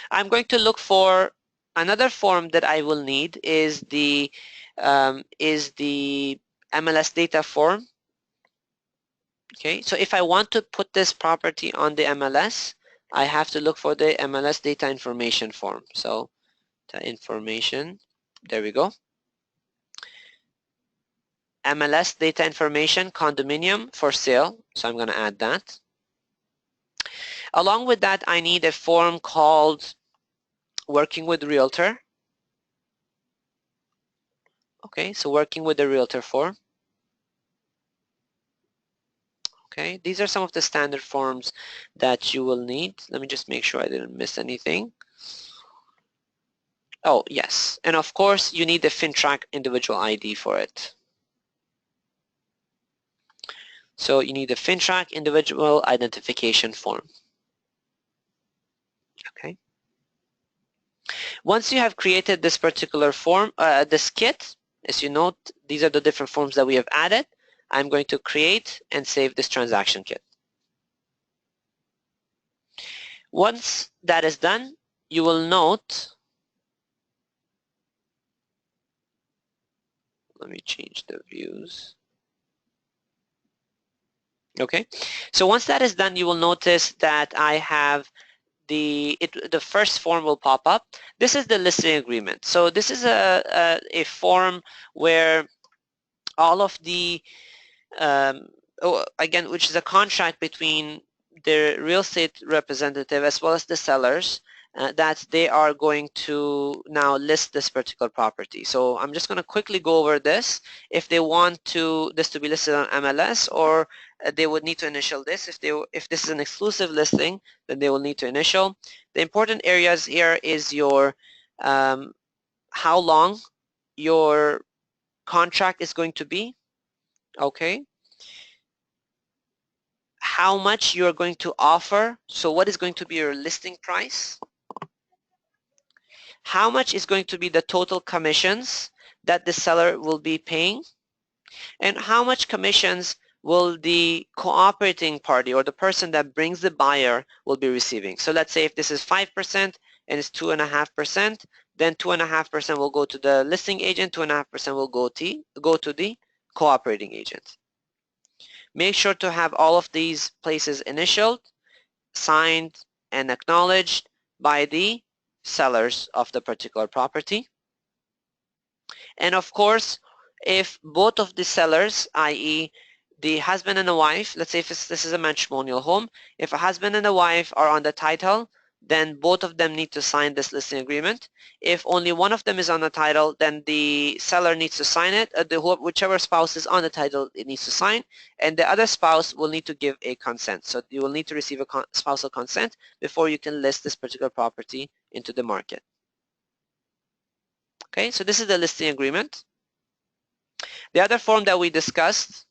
Speaker 1: I'm going to look for another form that I will need is the MLS data form. Okay, so if I want to put this property on the MLS, I have to look for the MLS data information form. So the information, there we go. MLS data information condominium for sale. So I'm going to add that. Along with that, I need a form called working with Realtor. Okay, so working with the Realtor form. Okay, these are some of the standard forms that you will need. Let me just make sure I didn't miss anything. Oh, yes. And of course, you need the FINTRAC individual ID for it. So you need the FINTRAC individual identification form. Okay. Once you have created this particular form, this kit, as you note, these are the different forms that we have added. I'm going to create and save this transaction kit. Once that is done, you will note, let me change the views. Okay, so once that is done, you will notice that I have the first form will pop up. This is the listing agreement. So this is a form where all of the again, which is a contract between the real estate representative as well as the sellers, that they are going to now list this particular property. So I'm just going to quickly go over this. If they want this to be listed on MLS, or they would need to initial this. If this is an exclusive listing, then they will need to initial. The important areas here is your how long your contract is going to be. Okay. How much you're going to offer. So what is going to be your listing price? How much is going to be the total commissions that the seller will be paying? And how much commissions will the cooperating party or the person that brings the buyer will be receiving? So let's say if this is 5% and it's 2.5%, then 2.5% will go to the listing agent, 2.5% will go to the cooperating agent. Make sure to have all of these places initialed, signed, and acknowledged by the sellers of the particular property. And of course, if both of the sellers, i.e. the husband and the wife, let's say if this is a matrimonial home, if a husband and a wife are on the title, then both of them need to sign this listing agreement. If only one of them is on the title, then the seller needs to sign it. Whichever spouse is on the title, it needs to sign, and the other spouse will need to give a consent. So you will need to receive a spousal consent before you can list this particular property into the market. Okay, so this is the listing agreement. The other form that we discussed,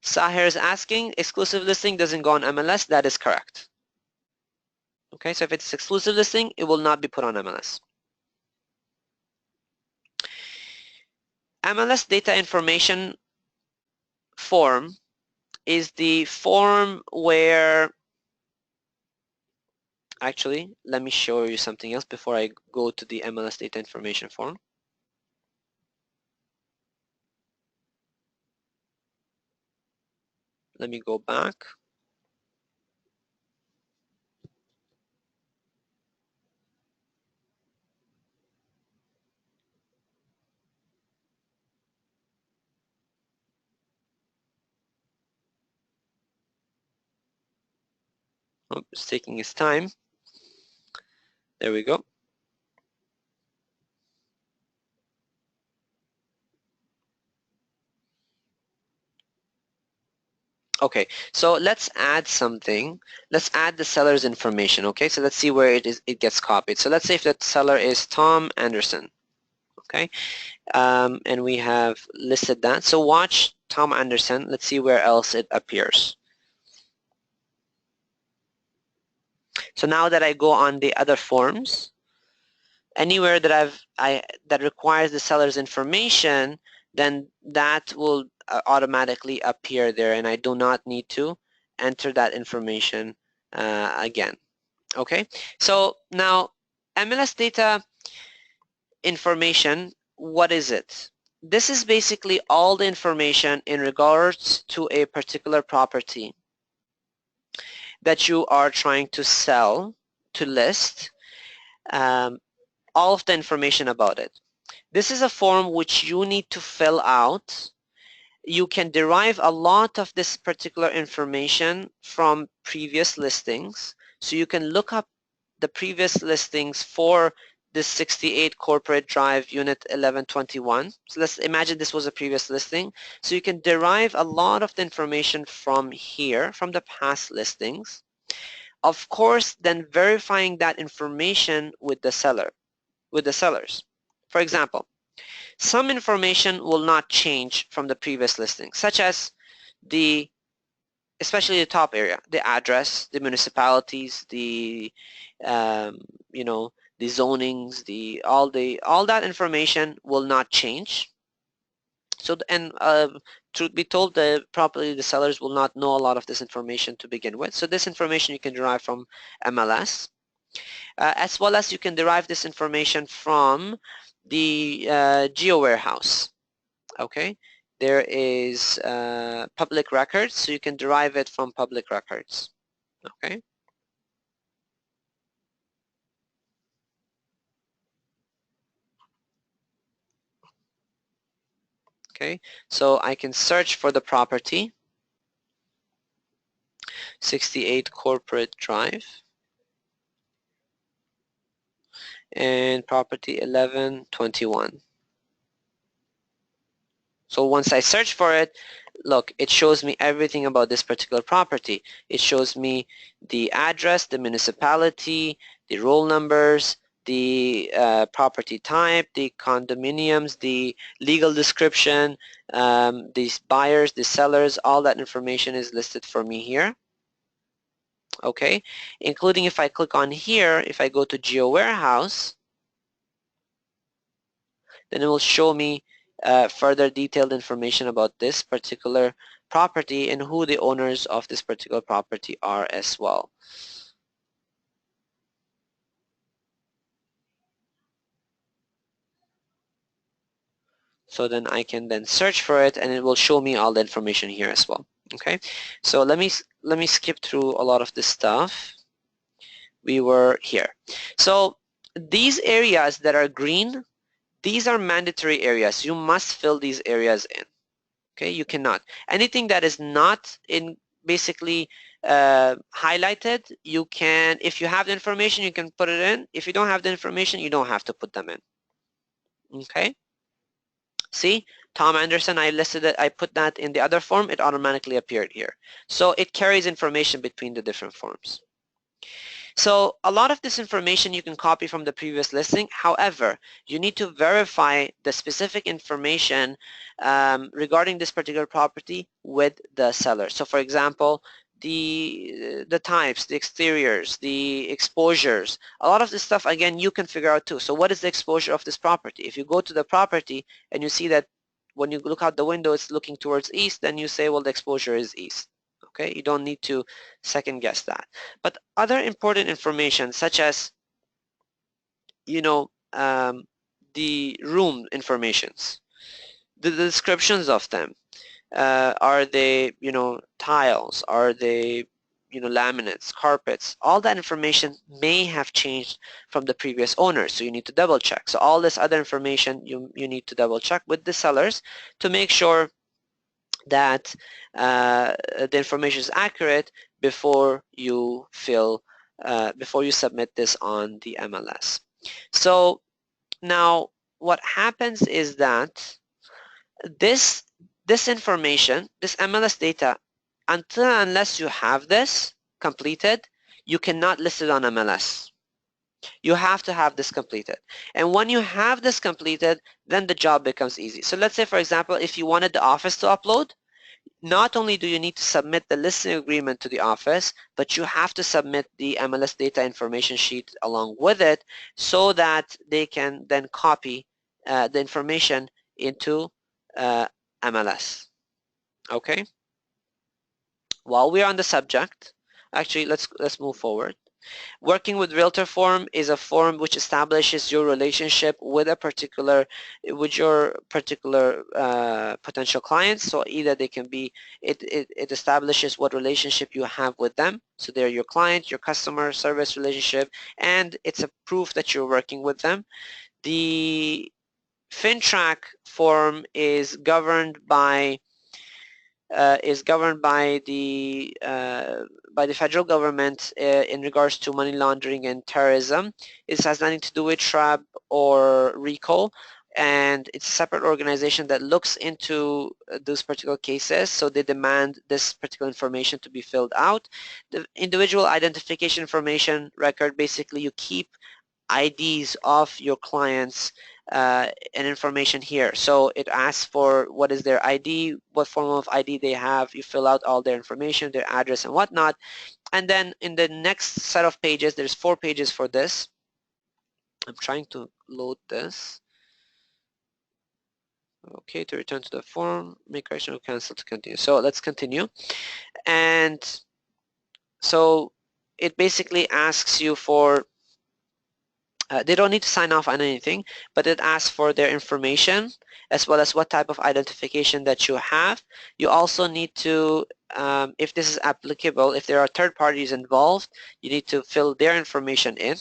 Speaker 1: Sahir is asking, exclusive listing doesn't go on MLS. That is correct. Okay, so if it's exclusive listing, it will not be put on MLS. MLS data information form is the form where, actually, let me show you something else before I go to the MLS data information form. Let me go back. Oh, it's taking its time. There we go. Okay, so let's add something. Let's add the seller's information. Okay, so let's see where it gets copied. So let's say if that seller is Tom Anderson. Okay, and we have listed that. So watch Tom Anderson. Let's see where else it appears. So now that I go on the other forms, anywhere that that requires the seller's information, then that will automatically appear there, and I do not need to enter that information again. Okay, so now MLS data information, what is it? This is basically all the information in regards to a particular property that you are trying to sell, to list, all of the information about it. This is a form which you need to fill out. You can derive a lot of this particular information from previous listings. So you can look up the previous listings for this 68 Corporate Drive Unit 1121. So let's imagine this was a previous listing. So you can derive a lot of the information from here, from the past listings. Of course, then verifying that information with the seller, with the sellers. For example, some information will not change from the previous listing, such as especially the top area, the address, the municipalities, the the zonings, all that information will not change. So, and truth be told, probably the sellers will not know a lot of this information to begin with. So this information you can derive from MLS, as well as you can derive this information from the Geo Warehouse. Okay, there is public records, so you can derive it from public records. Okay. Okay, so I can search for the property, 68 Corporate Drive, and property 1121. So once I search for it, look, it shows me everything about this particular property. It shows me the address, the municipality, the roll numbers, the property type, the condominiums, the legal description, these buyers, the sellers, all that information is listed for me here. Okay, including if I click on here, if I go to Geo Warehouse, then it will show me further detailed information about this particular property and who the owners of this particular property are as well. So then I can then search for it and it will show me all the information here as well. Okay, so let me skip through a lot of this stuff. We were here. So these areas that are green, these are mandatory areas. You must fill these areas in. Okay, you cannot. Anything that is not in basically highlighted, you can, if you have the information, you can put it in. If you don't have the information, you don't have to put them in. Okay. See, Tom Anderson, I listed it, I put that in the other form, it automatically appeared here. So it carries information between the different forms. So a lot of this information you can copy from the previous listing. However, you need to verify the specific information regarding this particular property with the seller. So for example, the types, the exteriors, the exposures, a lot of this stuff, again, you can figure out too. So what is the exposure of this property? If you go to the property and you see that when you look out the window, it's looking towards east, then you say, well, the exposure is east. Okay, you don't need to second guess that. But other important information such as, you know, the room informations, the descriptions of them, are they, you know, tiles, are they, you know, laminates, carpets, all that information may have changed from the previous owner, so you need to double check. So all this other information you need to double check with the sellers to make sure that the information is accurate before you before you submit this on the MLS. So now what happens is that this information, this MLS data, unless you have this completed, you cannot list it on MLS. You have to have this completed. And when you have this completed, then the job becomes easy. So let's say, for example, if you wanted the office to upload, not only do you need to submit the listing agreement to the office, but you have to submit the MLS data information sheet along with it so that they can then copy the information into MLS. Okay? While we're on the subject, actually, let's move forward. Working with Realtor form is a form which establishes your relationship with your particular potential clients. So either they can be, it establishes what relationship you have with them. So they're your client, your customer service relationship, and it's a proof that you're working with them. The FINTRAC form is governed by the federal government in regards to money laundering and terrorism. It has nothing to do with TREB or Reco, and it's a separate organization that looks into those particular cases, so they demand this particular information to be filled out. The individual identification information record, basically you keep IDs of your clients and information here. So it asks for what is their ID, what form of ID they have. You fill out all their information, their address and whatnot. And then in the next set of pages, there's 4 pages for this. I'm trying to load this. Okay, to return to the form, make correction or cancel to continue. So let's continue. And so it basically asks you for they don't need to sign off on anything, but it asks for their information as well as what type of identification that you have. You also need to, if this is applicable, if there are third parties involved, you need to fill their information in.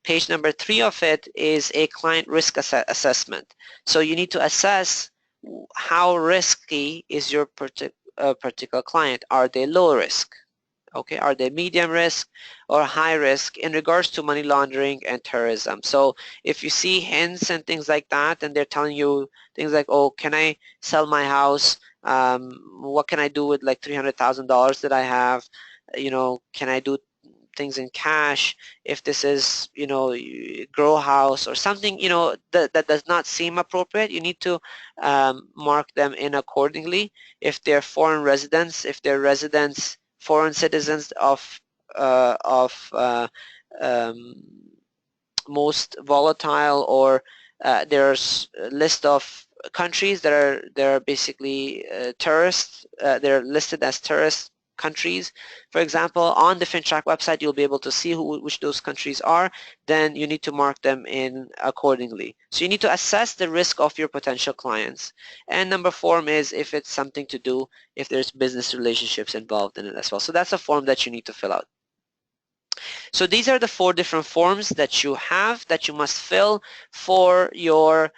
Speaker 1: Page number 3 of it is a client risk assessment. So you need to assess how risky is your particular client? Are they low risk? Okay, are they medium risk or high risk in regards to money laundering and terrorism? So if you see hints and things like that, and they're telling you things like, oh, can I sell my house? What can I do with like $300,000 that I have? You know, can I do things in cash? If this is, you know, grow house or something, you know, that does not seem appropriate, you need to mark them in accordingly. If they're foreign residents, if they're residents, foreign citizens of um, most volatile, or there's a list of countries that are basically terrorists. They're listed as terrorist countries. For example, on the FINTRAC website, you'll be able to see which those countries are. Then you need to mark them in accordingly. So you need to assess the risk of your potential clients. And number 4 is if it's something to do, if there's business relationships involved in it as well. So that's a form that you need to fill out. So these are the 4 different forms that you have that you must fill for your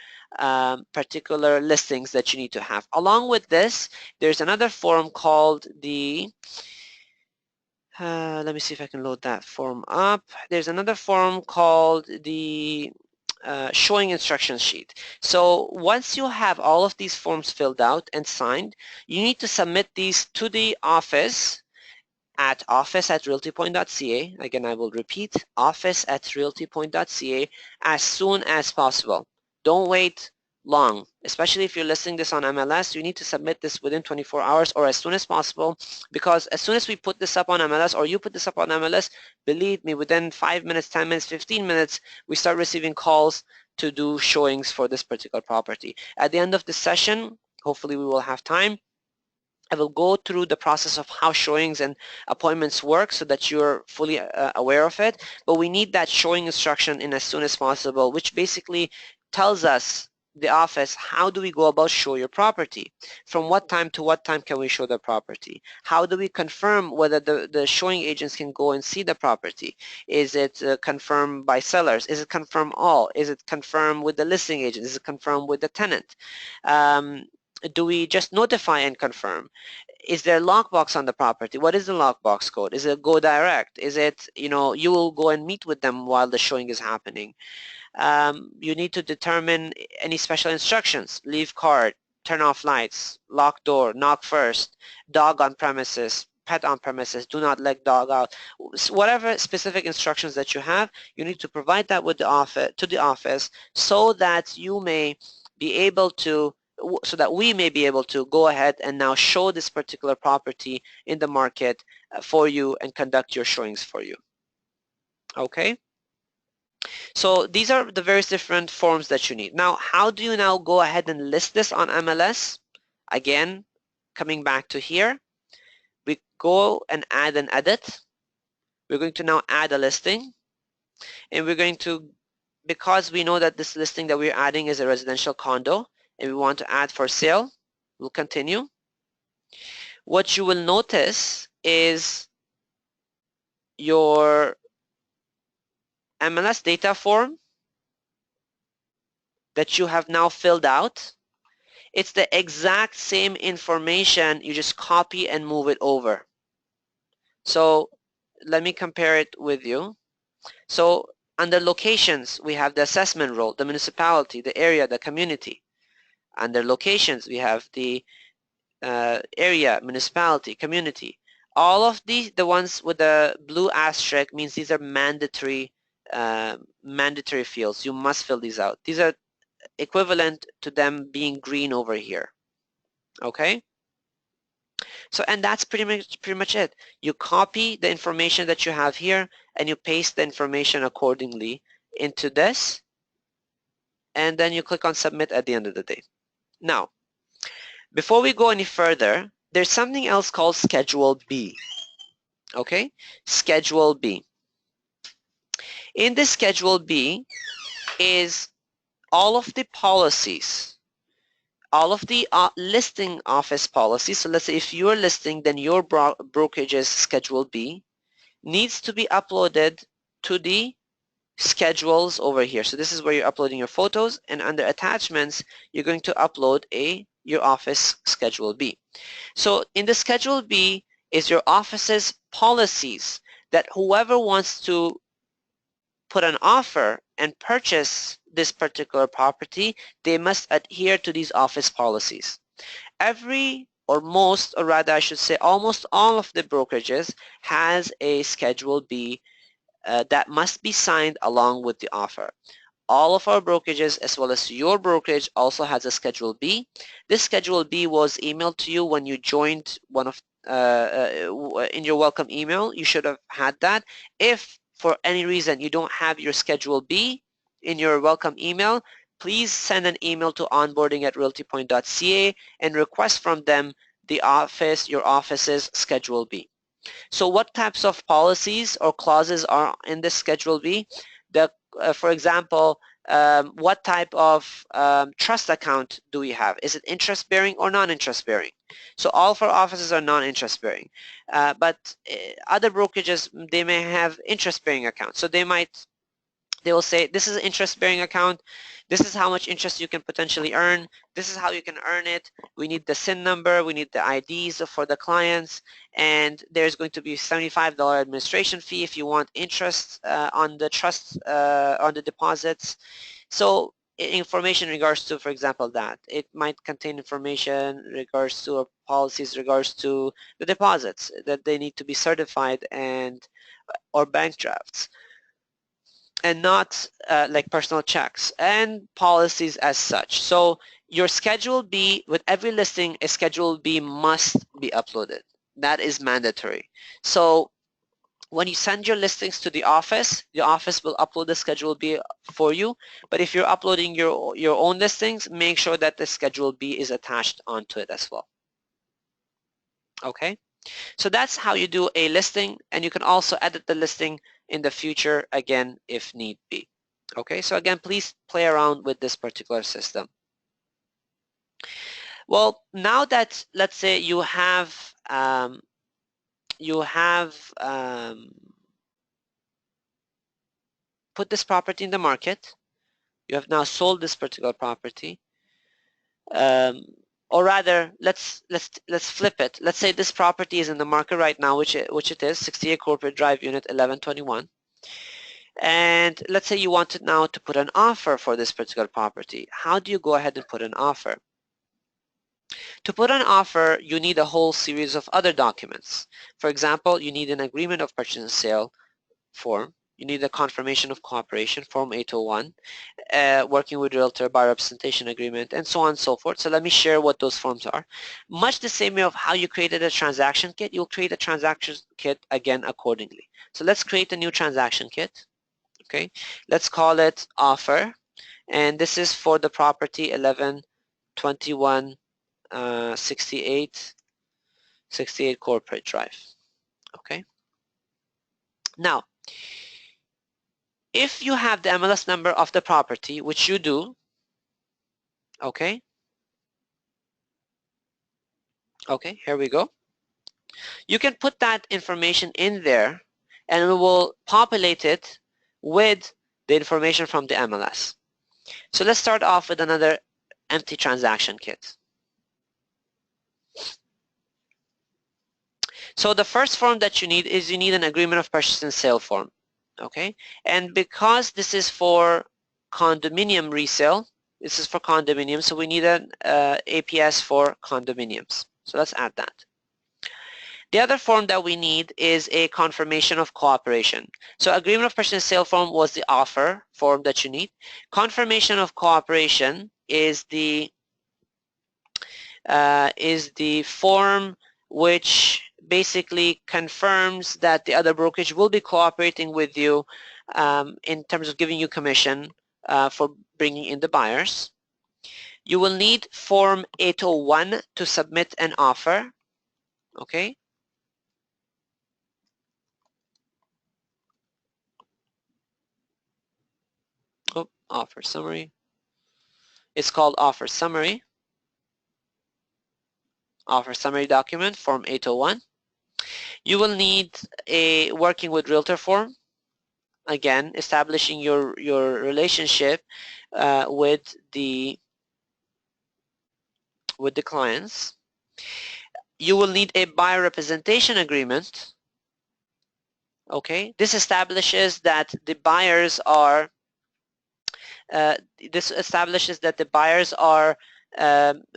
Speaker 1: particular listings that you need to have. Along with this, there's another form called the let me see if I can load that form up. There's another form called the showing instruction sheet. So once you have all of these forms filled out and signed, you need to submit these to the office at office@realtypoint.ca. Again, I will repeat, office@realtypoint.ca as soon as possible. Don't wait long, especially if you're listing this on MLS. You need to submit this within 24 hours or as soon as possible, because as soon as we put this up on MLS or you put this up on MLS, believe me, within 5 minutes, 10 minutes, 15 minutes, we start receiving calls to do showings for this particular property. At the end of the session, hopefully we will have time, I will go through the process of how showings and appointments work so that you're fully aware of it. But we need that showing instruction in as soon as possible, which basically tells us, the office, how do we go about show your property? From what time to what time can we show the property? How do we confirm whether the showing agents can go and see the property? Is it confirmed by sellers? Is it confirmed all? Is it confirmed with the listing agent? Is it confirmed with the tenant? Do we just notify and confirm? Is there a lockbox on the property? What is the lockbox code? Is it go direct? Is it, you know, you will go and meet with them while the showing is happening? You need to determine any special instructions: leave card, turn off lights, lock door, knock first, dog on premises, pet on premises, do not let dog out. Whatever specific instructions that you have, you need to provide that with the office, to the office, so that you may be able to, so that we may be able to go ahead and now show this particular property in the market for you and conduct your showings for you. Okay? So these are the various different forms that you need. Now, how do you now go ahead and list this on MLS? Again, coming back to here, we go and add an edit. We're going to now add a listing, and we're going to, because we know that this listing that we're adding is a residential condo and we want to add for sale, we'll continue. What you will notice is your MLS data form that you have now filled out. It's the exact same information, you just copy and move it over. So let me compare it with you. So under locations, we have the assessment role, the municipality, the area, the community. Under locations, we have the area, municipality, community. All of these, the ones with the blue asterisk, means these are mandatory fields. You must fill these out. These are equivalent to them being green over here. Okay? So, and that's pretty much it. You copy the information that you have here and you paste the information accordingly into this, and then you click on submit at the end of the day. Now, before we go any further, there's something else called Schedule B. Okay? Schedule B. In this Schedule B is all of the policies, all of the listing office policies. So let's say if you're listing, then your brokerage's Schedule B needs to be uploaded to the schedules over here. So this is where you're uploading your photos, and under attachments, you're going to upload a your office Schedule B. So in the Schedule B is your office's policies that whoever wants to put an offer and purchase this particular property, they must adhere to these office policies. Every or most, or rather I should say almost all of the brokerages has a Schedule B that must be signed along with the offer. All of our brokerages as well as your brokerage also has a Schedule B. This Schedule B was emailed to you when you joined one of in your welcome email. You should have had that. If for any reason you don't have your Schedule B in your welcome email, please send an email to onboarding@realtypoint.ca and request from them your office's Schedule B. So what types of policies or clauses are in this Schedule B? For example, what type of trust account do we have? Is it interest bearing or non-interest bearing? So all of our offices are non-interest bearing, but other brokerages, they may have interest bearing accounts. So they will say, this is an interest-bearing account. This is how much interest you can potentially earn. This is how you can earn it. We need the SIN number. We need the IDs for the clients. And there's going to be a $75 administration fee if you want interest on the trust, on the deposits. So information in regards to, for example, that. It might contain information in regards to policies, regards to the deposits, that they need to be certified or bank drafts, and not like personal checks and policies as such. So your Schedule B, with every listing, a Schedule B must be uploaded. That is mandatory. So when you send your listings to the office will upload the Schedule B for you. But if you're uploading your own listings, make sure that the Schedule B is attached onto it as well. Okay? So that's how you do a listing, and you can also edit the listing in the future again if need be. Okay, so again, please play around with this particular system. Well, now that, let's say you have put this property in the market, you have now sold this particular property, or rather, let's flip it. Let's say this property is in the market right now, which it is, 68 Corporate Drive, Unit 1121. And let's say you wanted now to put an offer for this particular property. How do you go ahead and put an offer? To put an offer, you need a whole series of other documents. For example, you need an agreement of purchase and sale form. You need a confirmation of cooperation, Form 801, working with Realtor, buyer representation agreement, and so on and so forth. So let me share what those forms are. Much the same way of how you created a transaction kit, you'll create a transaction kit again accordingly. So let's create a new transaction kit. Okay, let's call it offer, and this is for the property 1121 68 Corporate Drive. Okay, now if you have the MLS number of the property, which you do, okay, here we go. You can put that information in there and we will populate it with the information from the MLS. So let's start off with another empty transaction kit. So the first form that you need is an agreement of purchase and sale form. Okay, and because this is for condominium resale, this is for condominiums, so we need an APS for condominiums. So let's add that. The other form that we need is a confirmation of cooperation. So agreement of purchase and sale form was the offer form that you need. Confirmation of cooperation is the form which basically confirms that the other brokerage will be cooperating with you in terms of giving you commission for bringing in the buyers. You will need Form 801 to submit an offer. Okay. Oh, offer summary. It's called offer summary. Offer summary document, Form 801. You will need a working with Realtor form. Again, establishing your relationship with the with the clients. You will need a buyer representation agreement. Okay, this establishes that the buyers are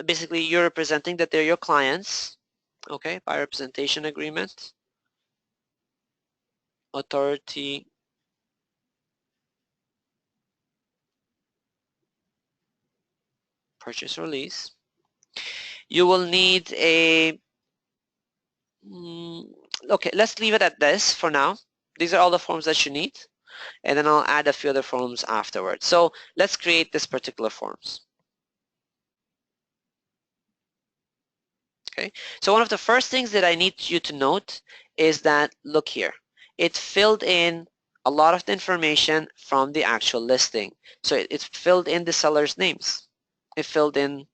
Speaker 1: basically you're representing that they're your clients. Okay, buyer representation agreement, authority, purchase or lease. You will need a okay, let's leave it at this for now. These are all the forms that you need, and then I'll add a few other forms afterwards. So let's create this particular forms. Okay, so one of the first things that I need you to note is that, look here, it filled in a lot of the information from the actual listing. So it filled in the seller's names. It filled in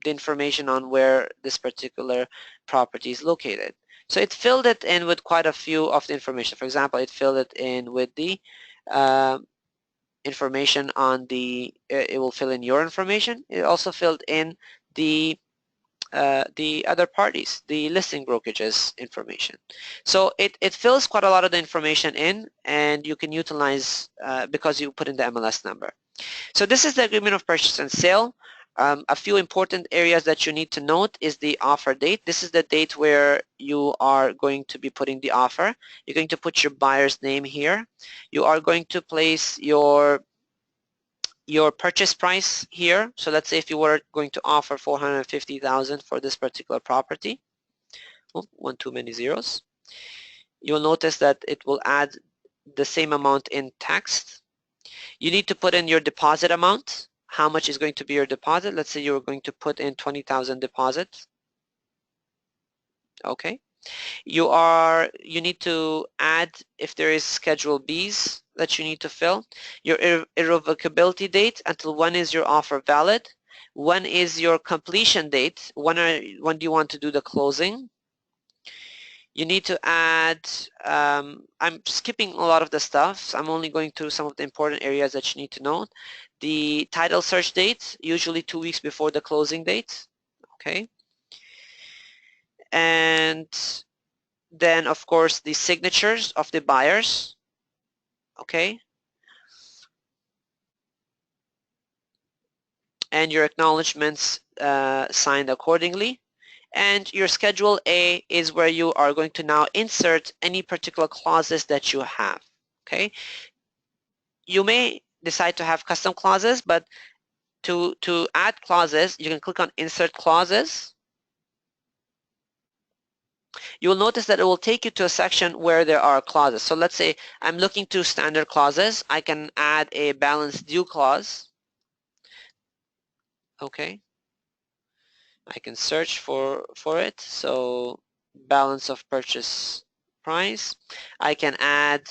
Speaker 1: the information on where this particular property is located. So it filled it in with quite a few of the information. For example, it filled it in with the information on it will fill in your information. It also filled in the other parties, the listing brokerage's information. So it fills quite a lot of the information in, and you can utilize because you put in the MLS number. So this is the agreement of purchase and sale. A few important areas that you need to note is the offer date. This is the date where you are going to be putting the offer. You're going to put your buyer's name here. You are going to place your purchase price here. So let's say if you were going to offer $450,000 for this particular property. Oh, one too many zeros. You'll notice that it will add the same amount in text. You need to put in your deposit amount. How much is going to be your deposit? Let's say you're going to put in 20,000 deposit. Okay. You need to add if there is Schedule Bs that you need to fill. Your irrevocability date, until when is your offer valid? When is your completion date? When do you want to do the closing? You need to add, I'm skipping a lot of the stuff, so I'm only going through some of the important areas that you need to know. The title search date, usually 2 weeks before the closing date, okay? And then, of course, the signatures of the buyers, okay? And your acknowledgements signed accordingly. And your Schedule A is where you are going to now insert any particular clauses that you have, okay? You may decide to have custom clauses, but to add clauses, you can click on Insert Clauses. You will notice that it will take you to a section where there are clauses. So let's say I'm looking to standard clauses. I can add a balance due clause. Okay. I can search for it. So balance of purchase price. I can add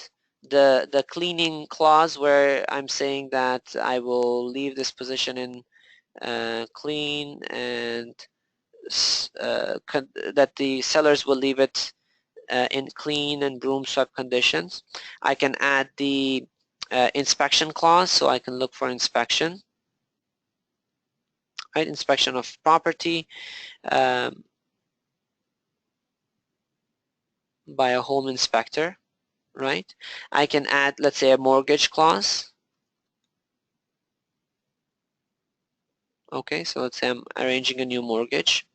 Speaker 1: the cleaning clause where I'm saying that I will leave this position in clean, and that the sellers will leave it in clean and broom swept conditions. I can add the inspection clause, so I can look for inspection, right? Inspection of property by a home inspector, right? I can add, let's say, a mortgage clause. Okay, so let's say I'm arranging a new mortgage.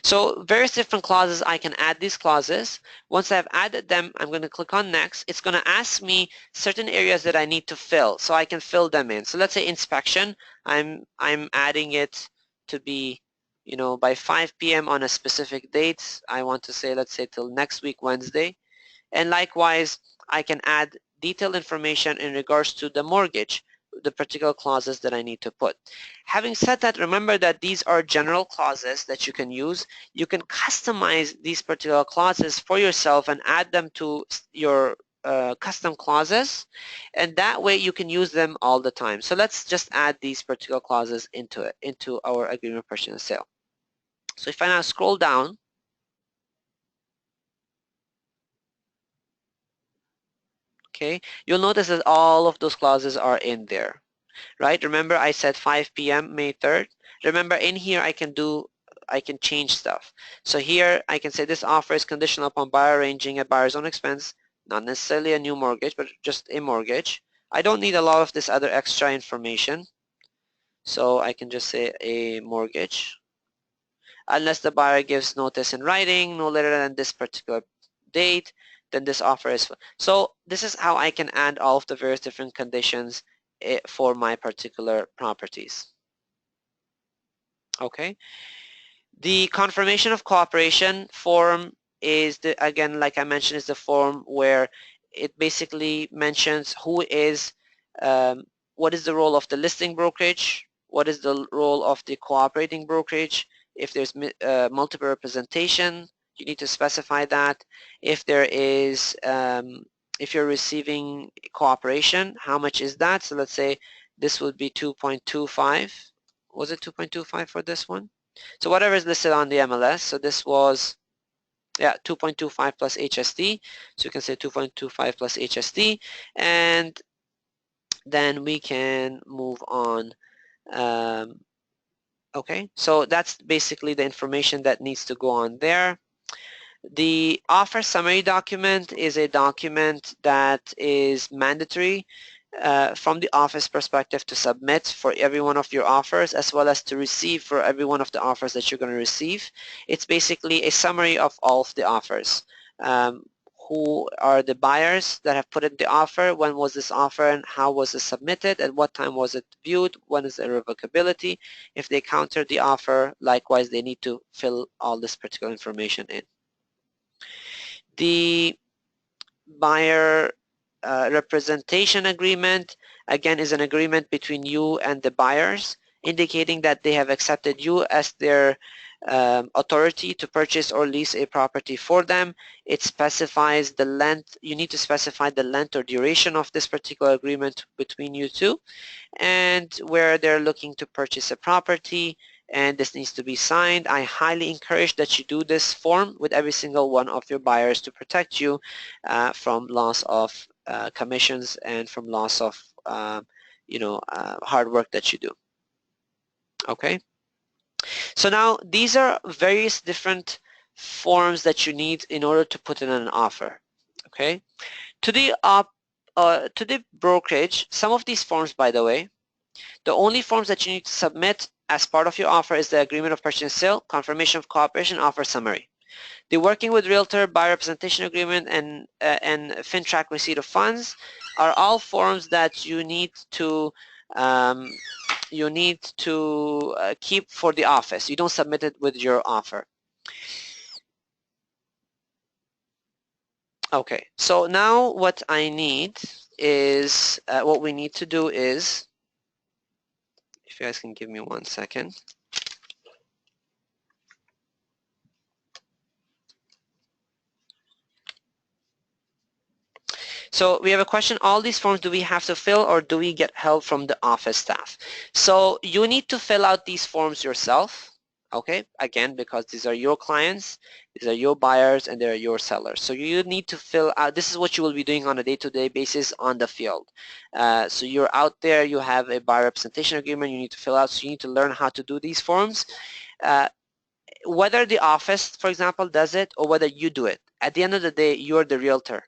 Speaker 1: So various different clauses, I can add these clauses. Once I've added them, I'm going to click on next. It's going to ask me certain areas that I need to fill, so I can fill them in. So let's say inspection, I'm adding it to be, you know, by 5 p.m. on a specific date. I want to say, let's say till next week, Wednesday. And likewise, I can add detailed information in regards to the mortgage, the particular clauses that I need to put. Having said that, remember that these are general clauses that you can use. You can customize these particular clauses for yourself and add them to your custom clauses, and that way you can use them all the time. So let's just add these particular clauses into our agreement of purchase and sale. So if I now scroll down, okay, you'll notice that all of those clauses are in there, right? Remember I said 5 p.m. May 3rd. Remember in here I can do I can change stuff. So here I can say this offer is conditional upon buyer arranging at buyer's own expense, not necessarily a new mortgage, but just a mortgage. I don't need a lot of this other extra information. So I can just say a mortgage. Unless the buyer gives notice in writing no later than this particular date, then this offer is. So this is how I can add all of the various different conditions for my particular properties. Okay. The confirmation of cooperation form is, again, like I mentioned, is the form where it basically mentions who is, what is the role of the listing brokerage, what is the role of the cooperating brokerage. If there's multiple representation, you need to specify that. If there is, if you're receiving cooperation, how much is that? So let's say this would be 2.25. Was it 2.25 for this one? So whatever is listed on the MLS, so this was, yeah, 2.25 plus HSD. So you can say 2.25 plus HSD, and then we can move on. Okay, so that's basically the information that needs to go on there. The offer summary document is a document that is mandatory from the office perspective to submit for every one of your offers, as well as to receive for every one of the offers that you're going to receive. It's basically a summary of all of the offers. Who are the buyers that have put in the offer, when was this offer and how was it submitted, at what time was it viewed, when is the revocability. If they counter the offer, likewise they need to fill all this particular information in. The buyer representation agreement, again, is an agreement between you and the buyers, indicating that they have accepted you as their authority to purchase or lease a property for them. It specifies the length. You need to specify the length or duration of this particular agreement between you two, and where they're looking to purchase a property, and this needs to be signed. I highly encourage that you do this form with every single one of your buyers to protect you from loss of commissions and from loss of hard work that you do. Okay. So now these are various different forms that you need in order to put in an offer. Okay. To the brokerage, some of these forms, by the way, the only forms that you need to submit as part of your offer is the agreement of purchase and sale, confirmation of cooperation, offer summary. The working with Realtor, buyer representation agreement, and FINTRAC receipt of funds are all forms that you need to keep for the office. You don't submit it with your offer. Okay, so now what I need is, what we need to do is, if you guys can give me 1 second. So we have a question, all these forms do we have to fill or do we get help from the office staff? So you need to fill out these forms yourself, okay? Again, because these are your clients, these are your buyers, and they're your sellers. So you need to fill out, this is what you will be doing on a day-to-day basis on the field. So you're out there, you have a buyer representation agreement you need to fill out, so you need to learn how to do these forms. Whether the office, for example, does it or whether you do it, at the end of the day, you're the realtor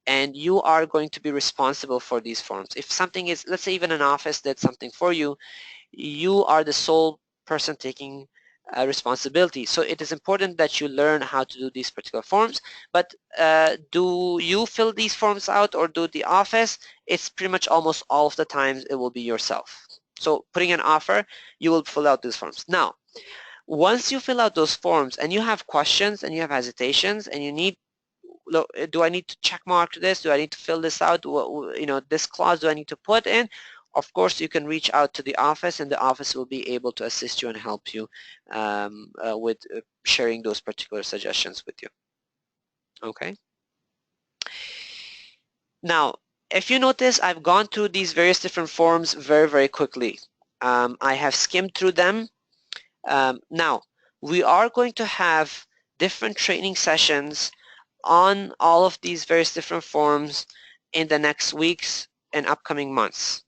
Speaker 1: and you are going to be responsible for these forms. If something is, let's say even an office did something for you, you are the sole person taking responsibility. So it is important that you learn how to do these particular forms. But do you fill these forms out or do the office? It's pretty much almost all of the times it will be yourself. So putting an offer, you will fill out these forms. Now, once you fill out those forms and you have questions and you have hesitations and you need, do I need to check mark this? Do I need to fill this out? This clause do I need to put in? Of course, you can reach out to the office and the office will be able to assist you and help you with sharing those particular suggestions with you. Okay. Now, if you notice, I've gone through these various different forms very, very quickly. I have skimmed through them. Now, we are going to have different training sessions on all of these various different forms in the next weeks and upcoming months.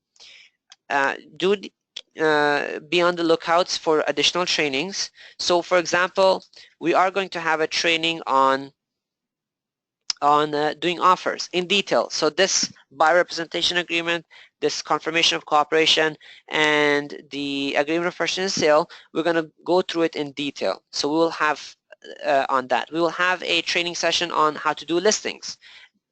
Speaker 1: be on the lookouts for additional trainings. So for example, we are going to have a training on doing offers in detail. So this buyer representation agreement, this confirmation of cooperation, and the agreement of purchase and sale, we're going to go through it in detail. So we will have on that. We will have a training session on how to do listings,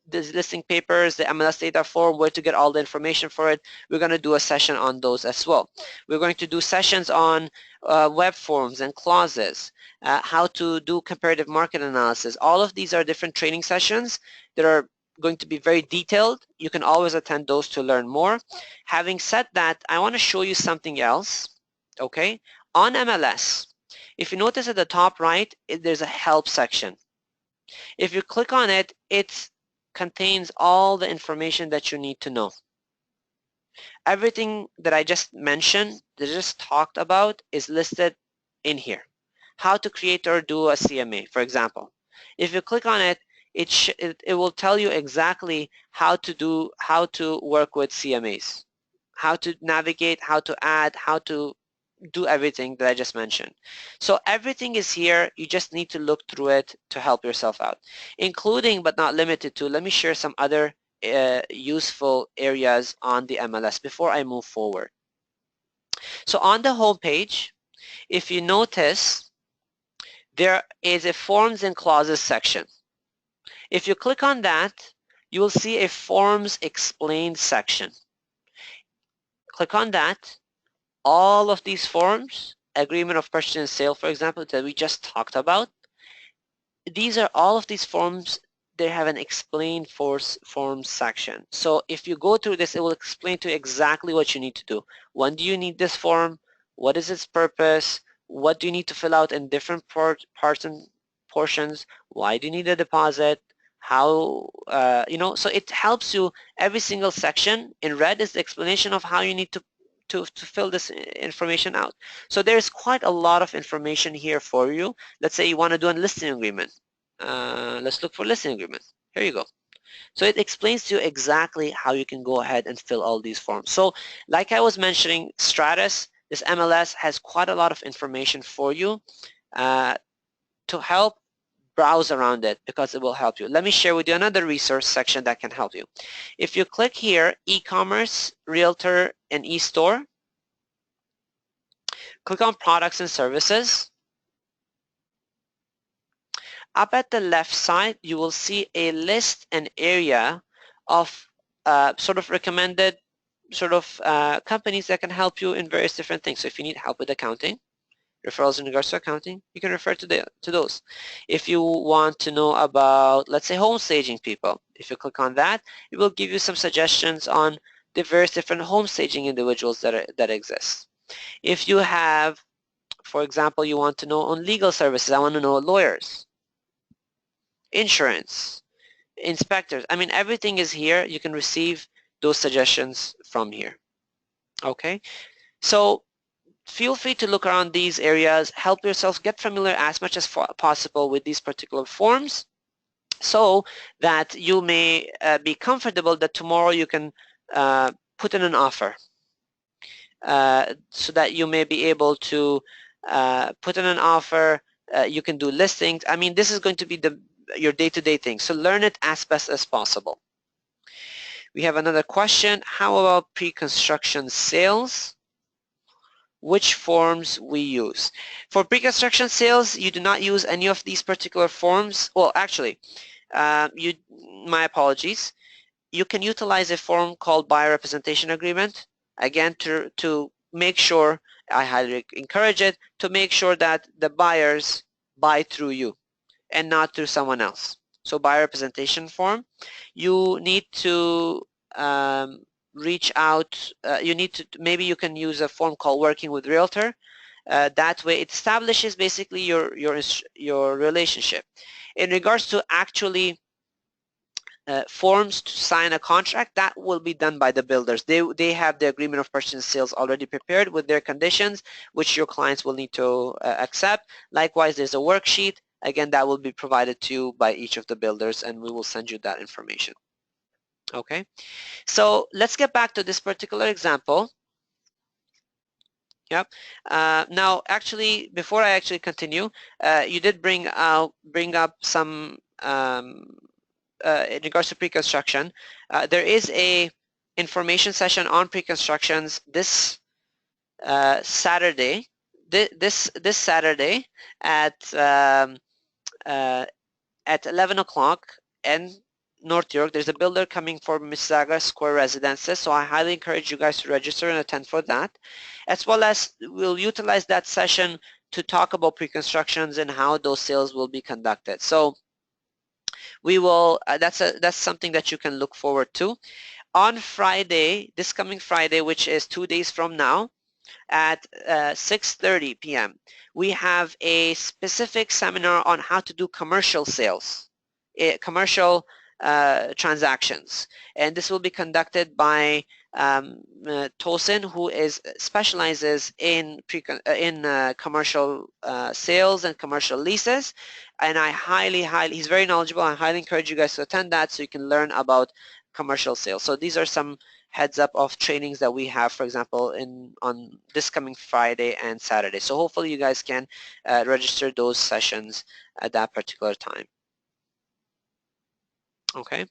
Speaker 1: the listing papers, the MLS data form, where to get all the information for it. We're going to do a session on those as well. We're going to do sessions on web forms and clauses, how to do comparative market analysis. All of these are different training sessions that are going to be very detailed. You can always attend those to learn more. Having said that, I want to show you something else, okay? On MLS, if you notice at the top right, there's a help section. If you click on it, it contains all the information that you need to know. Everything that I just mentioned, that I just talked about, is listed in here. How to create or do a CMA, for example. If you click on it, it will tell you exactly how to work with CMAs, how to navigate, how to add, how to do everything that I just mentioned. So everything is here. You just need to look through it to help yourself out, including but not limited to. Let me share some other useful areas on the MLS before I move forward. So on the home page, if you notice, there is a forms and clauses section. If you click on that, you will see a forms explained section. Click on that. All of these forms, agreement of purchase and sale, for example, that we just talked about, these are all of these forms. They have an explain forms section. So if you go through this, it will explain to you exactly what you need to do. When do you need this form? What is its purpose? What do you need to fill out in different parts and portions? Why do you need a deposit? How, so it helps you. Every single section in red is the explanation of how you need to fill this information out. So there's quite a lot of information here for you. Let's say you want to do a listing agreement. Let's look for listing agreement. Here you go. So it explains to you exactly how you can go ahead and fill all these forms. So like I was mentioning, Stratus, this MLS has quite a lot of information for you to help browse around it, because it will help you. Let me share with you another resource section that can help you. If you click here, e-commerce, realtor, and e-store, click on products and services. Up at the left side, you will see a list and area of sort of recommended companies that can help you in various different things. So if you need help with accounting, referrals in regards to accounting, you can refer to those. If you want to know about, let's say, home staging people, if you click on that, it will give you some suggestions on the various different home staging individuals that exist. If you have, for example, you want to know on legal services, I want to know lawyers, insurance, inspectors. I mean, everything is here. You can receive those suggestions from here. Okay, so feel free to look around these areas, help yourself get familiar as much as possible with these particular forms, so that you may be comfortable that tomorrow you can put in an offer, so that you may be able to put in an offer. You can do listings. I mean, this is going to be your day-to-day thing, so learn it as best as possible. We have another question. How about pre-construction sales? Which forms we use? For pre-construction sales, you do not use any of these particular forms. Well, actually, my apologies. You can utilize a form called buyer representation agreement, again, to make sure, I highly encourage it, to make sure that the buyers buy through you and not through someone else. So buyer representation form, you need to reach out. Maybe you can use a form called working with Realtor. That way it establishes basically your relationship. In regards to actually forms to sign a contract, that will be done by the builders. They have the agreement of purchase and sales already prepared with their conditions, which your clients will need to accept. Likewise, there's a worksheet. Again, that will be provided to you by each of the builders, and we will send you that information. Okay, so let's get back to this particular example. Yep. Now, actually, before I actually continue, you did bring up some in regards to pre-construction. There is a information session on pre-constructions this Saturday. This Saturday at 11 o'clock in North York. There's a builder coming for Mississauga Square Residences, so I highly encourage you guys to register and attend for that, as well as we'll utilize that session to talk about pre-constructions and how those sales will be conducted. So we will, that's something that you can look forward to. On Friday, this coming Friday, which is 2 days from now, at 6:30 p.m. we have a specific seminar on how to do commercial sales, commercial transactions, and this will be conducted by Tosin, who specializes in commercial sales and commercial leases, and I highly, he's very knowledgeable. I highly encourage you guys to attend that so you can learn about commercial sales. So these are some heads up of trainings that we have, for example, on this coming Friday and Saturday. So hopefully you guys can register those sessions at that particular time. Okay.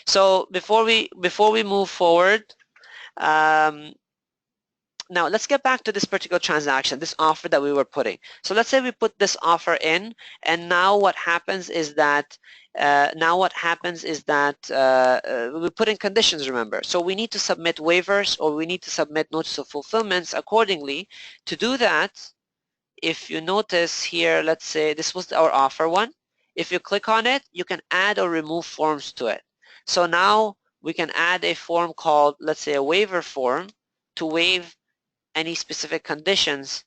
Speaker 1: So before we move forward, now let's get back to this particular transaction, this offer that we were putting. So let's say we put this offer in, and now what happens is that we put in conditions, remember. So we need to submit waivers, or we need to submit notice of fulfillments accordingly. To do that, if you notice here, let's say this was our offer one. If you click on it, you can add or remove forms to it. So now we can add a form called, let's say, a waiver form to waive any specific conditions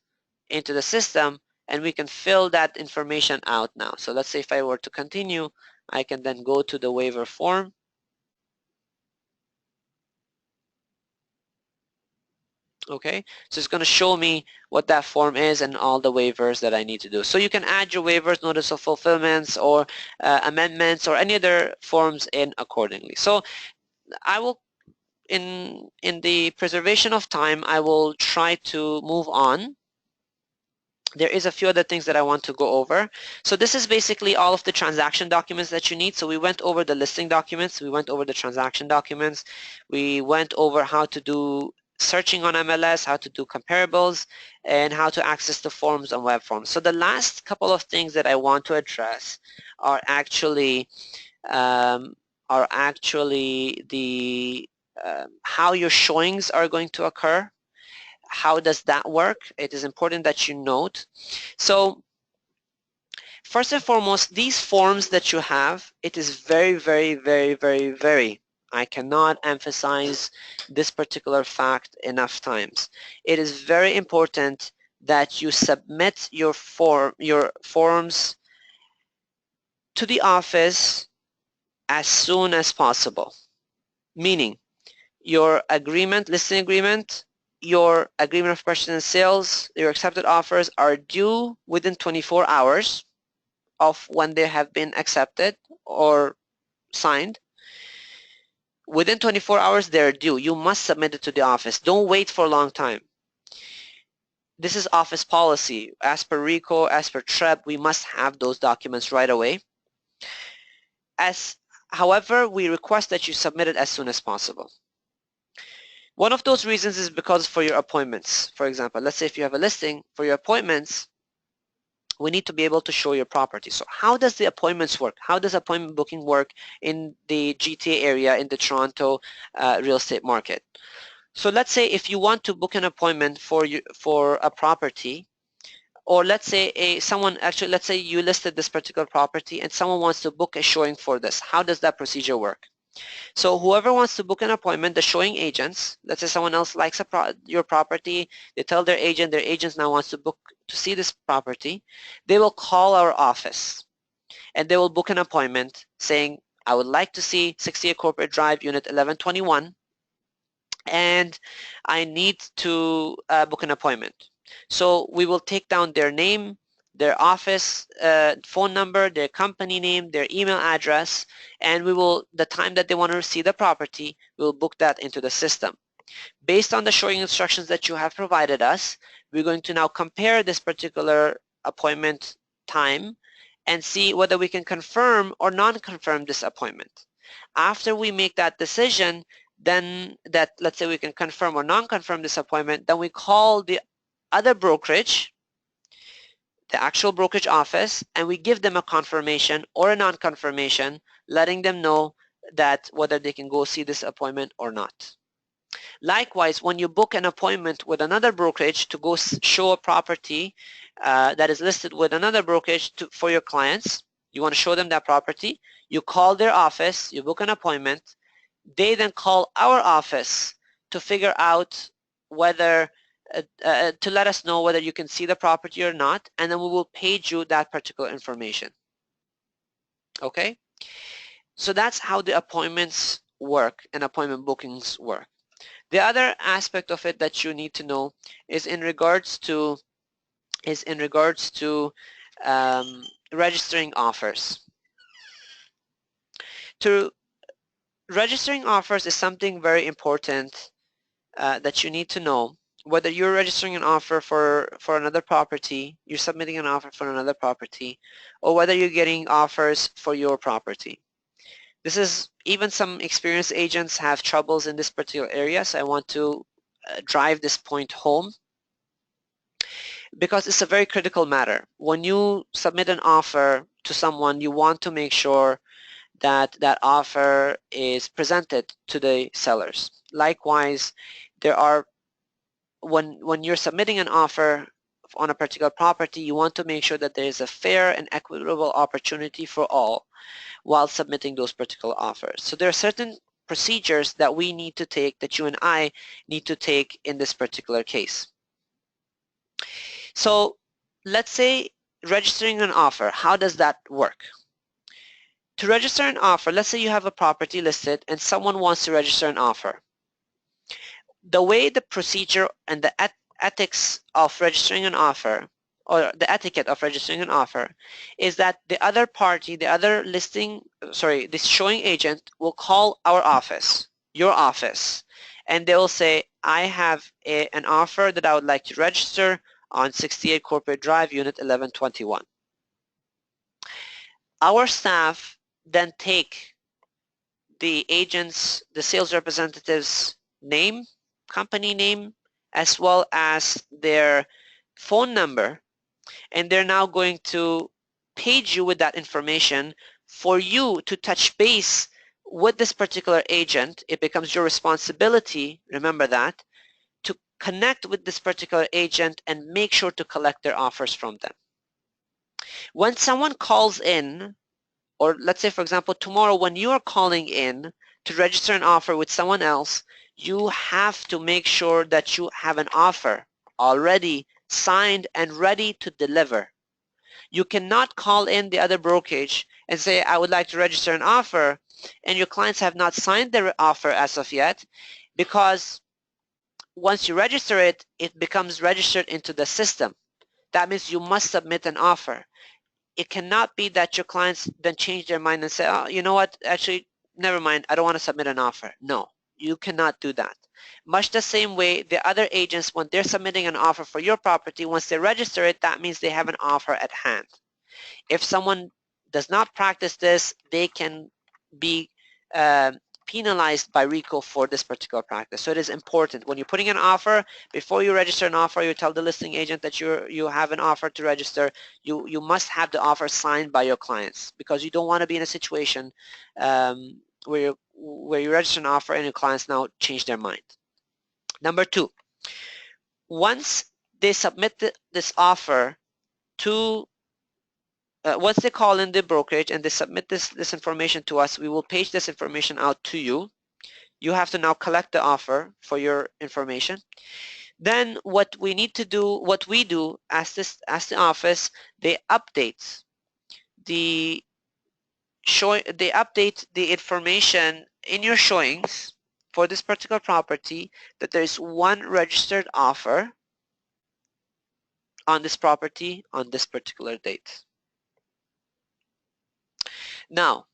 Speaker 1: into the system, and we can fill that information out now. So let's say if I were to continue, I can then go to the waiver form. Okay, so it's going to show me what that form is and all the waivers that I need to do. So you can add your waivers, notice of fulfillments, or amendments, or any other forms in accordingly. So I will, in the preservation of time, I will try to move on. There is a few other things that I want to go over. So this is basically all of the transaction documents that you need. So we went over the listing documents, we went over the transaction documents, we went over how to do searching on MLS, how to do comparables, and how to access the forms on web forms. So the last couple of things that I want to address are actually the how your showings are going to occur. How does that work? It is important that you note. So first and foremost, these forms that you have, it is very, very, very, very, very, I cannot emphasize this particular fact enough times. It is very important that you submit your forms to the office as soon as possible. Meaning, your agreement, listing agreement, your agreement of purchase and sales, your accepted offers are due within 24 hours of when they have been accepted or signed. Within 24 hours, they're due. You must submit it to the office. Don't wait for a long time. This is office policy. As per Reco, as per TREB, we must have those documents right away. However, we request that you submit it as soon as possible. One of those reasons is because for your appointments. For example, let's say if you have a listing, for your appointments, we need to be able to show your property. So how does the appointments work? How does appointment booking work in the GTA area, in the Toronto real estate market? So let's say if you want to book an appointment for a property, or let's say let's say you listed this particular property and someone wants to book a showing for this. How does that procedure work? So whoever wants to book an appointment, the showing agents, let's say someone else likes your property, they tell their agent now wants to book to see this property, they will call our office and they will book an appointment saying, I would like to see 68 Corporate Drive, Unit 1121, and I need to book an appointment. So we will take down their name, their office phone number, their company name, their email address, and we will, the time that they want to see the property, we'll book that into the system. Based on the showing instructions that you have provided us, we're going to now compare this particular appointment time and see whether we can confirm or non-confirm this appointment. After we make that decision, then that, let's say we can confirm or non-confirm this appointment, then we call the other brokerage, the actual brokerage office, and we give them a confirmation or a non-confirmation, letting them know that whether they can go see this appointment or not. Likewise, when you book an appointment with another brokerage to go show a property that is listed with another brokerage for your clients, you want to show them that property, you call their office, you book an appointment, they then call our office to figure out whether, to let us know whether you can see the property or not, and then we will page you that particular information. Okay? So that's how the appointments work and appointment bookings work. The other aspect of it that you need to know is in regards to registering offers. Registering offers is something very important that you need to know. Whether you're registering an offer for another property, you're submitting an offer for another property, or whether you're getting offers for your property. This is, even some experienced agents have troubles in this particular area, so I want to drive this point home because it's a very critical matter. When you submit an offer to someone, you want to make sure that that offer is presented to the sellers. Likewise, when you're submitting an offer on a particular property, you want to make sure that there is a fair and equitable opportunity for all while submitting those particular offers. So there are certain procedures that we need to take, that you and I need to take in this particular case. So let's say registering an offer, how does that work? To register an offer, let's say you have a property listed and someone wants to register an offer. The way the procedure and the ethics of registering an offer, or the etiquette of registering an offer, is that the other party, the other the showing agent will call our office, your office, and they will say, I have an offer that I would like to register on 68 Corporate Drive, Unit 1121. Our staff then take the sales representative's name, company name, as well as their phone number, and they're now going to page you with that information for you to touch base with this particular agent. It becomes your responsibility, remember that, to connect with this particular agent and make sure to collect their offers from them. When someone calls in, or let's say, for example, tomorrow when you are calling in to register an offer with someone else, you have to make sure that you have an offer already signed and ready to deliver. You cannot call in the other brokerage and say, I would like to register an offer, and your clients have not signed their offer as of yet, because once you register it, it becomes registered into the system. That means you must submit an offer. It cannot be that your clients then change their mind and say, oh, you know what, actually, never mind, I don't want to submit an offer. No, you cannot do that. Much the same way, the other agents, when they're submitting an offer for your property, once they register it, that means they have an offer at hand. If someone does not practice this, they can be penalized by Reco for this particular practice. So it is important when you're putting an offer, before you register an offer, you tell the listing agent that you have an offer to register. You must have the offer signed by your clients, because you don't want to be in a situation where you register an offer and your clients now change their mind. Number two, once they submit this offer to once they call in the brokerage and they submit this information to us, we will page this information out to you. You have to now collect the offer for your information. Then what we need to do, what we do as the office, they update the information in your showings for this particular property that there is one registered offer on this property on this particular date. Now,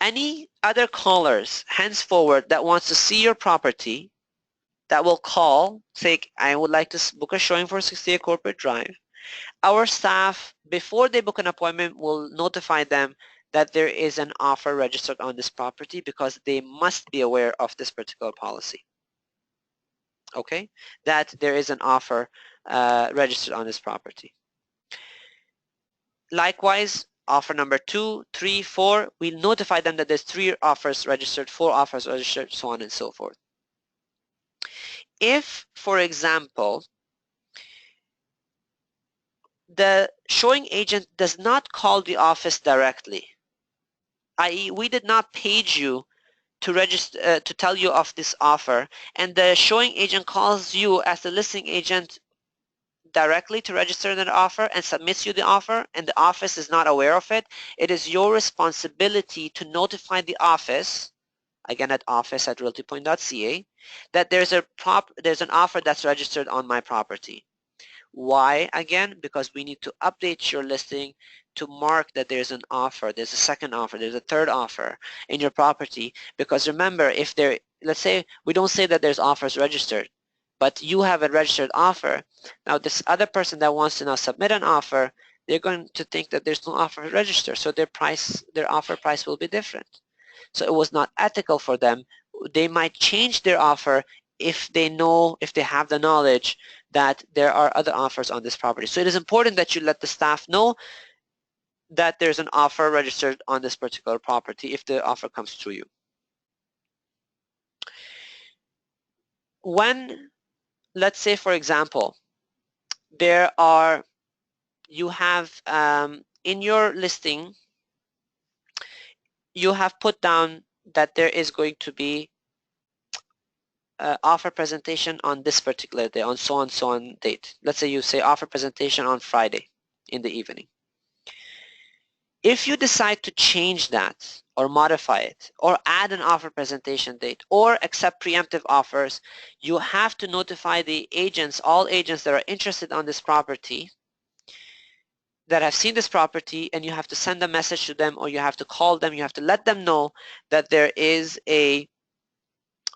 Speaker 1: Any other callers henceforward that wants to see your property that will call, say, I would like to book a showing for 68 Corporate Drive. Our staff, before they book an appointment, will notify them that there is an offer registered on this property because they must be aware of this particular policy. Okay, that there is an offer registered on this property. Likewise, offer number 2, 3, 4, we notify them that there's 3 offers registered, 4 offers registered, so on and so forth. If, for example, the showing agent does not call the office directly, i.e. we did not page you to register to tell you of this offer, and the showing agent calls you as the listing agent directly to register that offer and submits you the offer, and the office is not aware of it, it is your responsibility to notify the office, again at office@realtypoint.ca, that there's an offer that's registered on my property. Why? Again, because we need to update your listing to mark that there's an offer, there's a second offer, there's a third offer in your property. Because remember, if there, let's say we don't say that there's offers registered, but you have a registered offer. Now this other person that wants to now submit an offer, they're going to think that there's no offer registered, so their offer price will be different. So it was not ethical for them. They might change their offer if they have the knowledge that there are other offers on this property. So it is important that you let the staff know that there's an offer registered on this particular property if the offer comes through you. When, let's say for example, you have in your listing, you have put down that there is going to be offer presentation on this particular day, on so on date. Let's say you say offer presentation on Friday in the evening. If you decide to change that or modify it or add an offer presentation date or accept preemptive offers, you have to notify the agents, all agents that are interested on this property, that have seen this property, and you have to send a message to them, or you have to call them, you have to let them know that there is a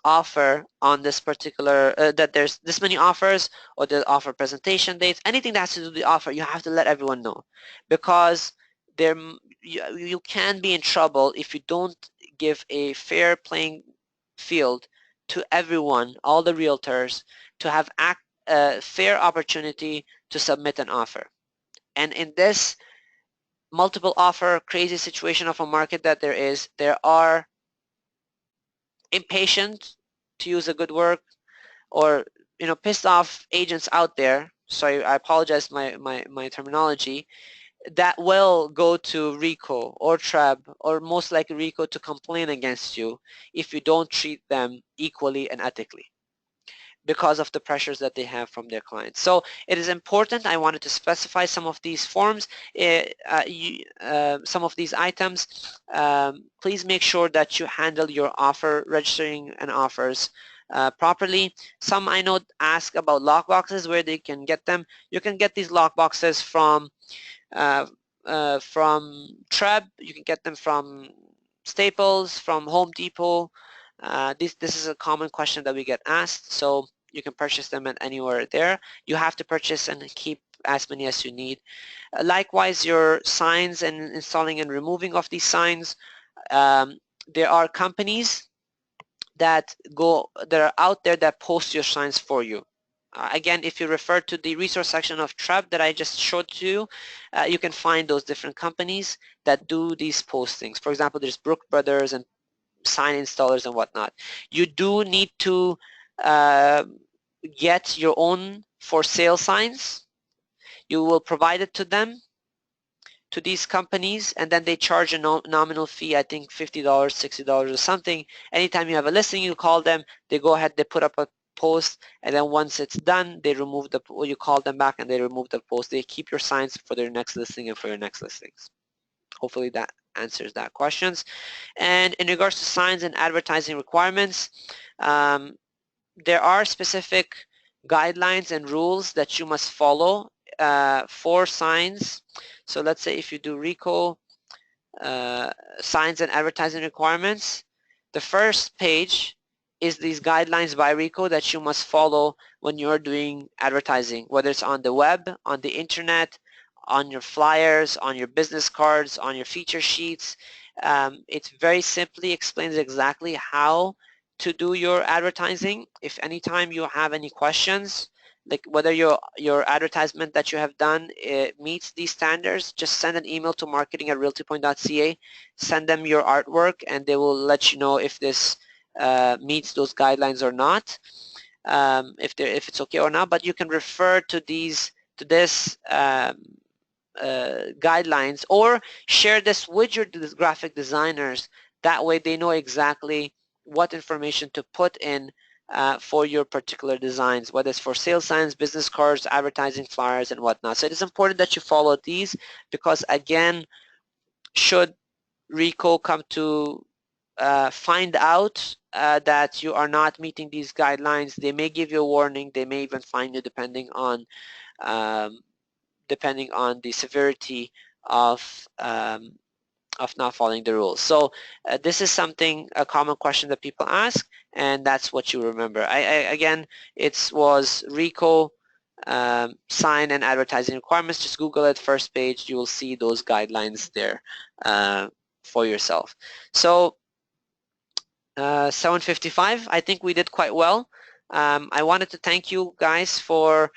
Speaker 1: offer on this particular, that there's this many offers, or the offer presentation dates, anything that has to do with the offer, you have to let everyone know, because you can be in trouble if you don't give a fair playing field to everyone, all the realtors, to have a fair opportunity to submit an offer. And in this multiple offer crazy situation of a market that there are impatient, to use a good word, or pissed off agents out there, so I apologize my terminology, that will go to Reco or TREB, or most likely Reco, to complain against you if you don't treat them equally and ethically, because of the pressures that they have from their clients. So it is important. I wanted to specify some of these forms, some of these items. Please make sure that you handle your offer registering and offers properly. Some I know ask about lockboxes, where they can get them. You can get these lockboxes from TREB. You can get them from Staples, from Home Depot. This is a common question that we get asked, so you can purchase them at anywhere there. You have to purchase and keep as many as you need. Likewise, your signs and installing and removing of these signs. There are companies that are out there that post your signs for you. Again, if you refer to the resource section of TREB that I just showed to you, you can find those different companies that do these postings. For example, there's Brook Brothers and sign installers and whatnot. You do need to get your own for sale signs. You will provide it to them, to these companies, and then they charge a nominal fee, I think $50, $60 or something. Anytime you have a listing, you call them, they go ahead, they put up a post, and then once it's done, they remove you call them back and they remove the post. They keep your signs for their next listing and for your next listings. Hopefully that answers that questions. And in regards to signs and advertising requirements, there are specific guidelines and rules that you must follow for signs. So let's say if you do Reco, signs and advertising requirements. The first page is these guidelines by Reco that you must follow when you're doing advertising, whether it's on the web, on the internet, on your flyers, on your business cards, on your feature sheets. It very simply explains exactly how to do your advertising. If anytime you have any questions, like whether your advertisement that you have done meets these standards, just send an email to marketing@realtypoint.ca, send them your artwork, and they will let you know if this meets those guidelines or not, if it's okay or not. But you can refer to this guidelines, or share this with your graphic designers. That way they know exactly what information to put in for your particular designs, whether it's for sales signs, business cards, advertising flyers, and whatnot. So it is important that you follow these, because again, should Reco come to find out that you are not meeting these guidelines, they may give you a warning, they may even fine you um, depending on the severity of not following the rules. So this is a common question that people ask, and that's what you remember. Again, it was Reco sign and advertising requirements. Just Google it, first page, you will see those guidelines there for yourself. So 7:55, I think we did quite well. I wanted to thank you guys for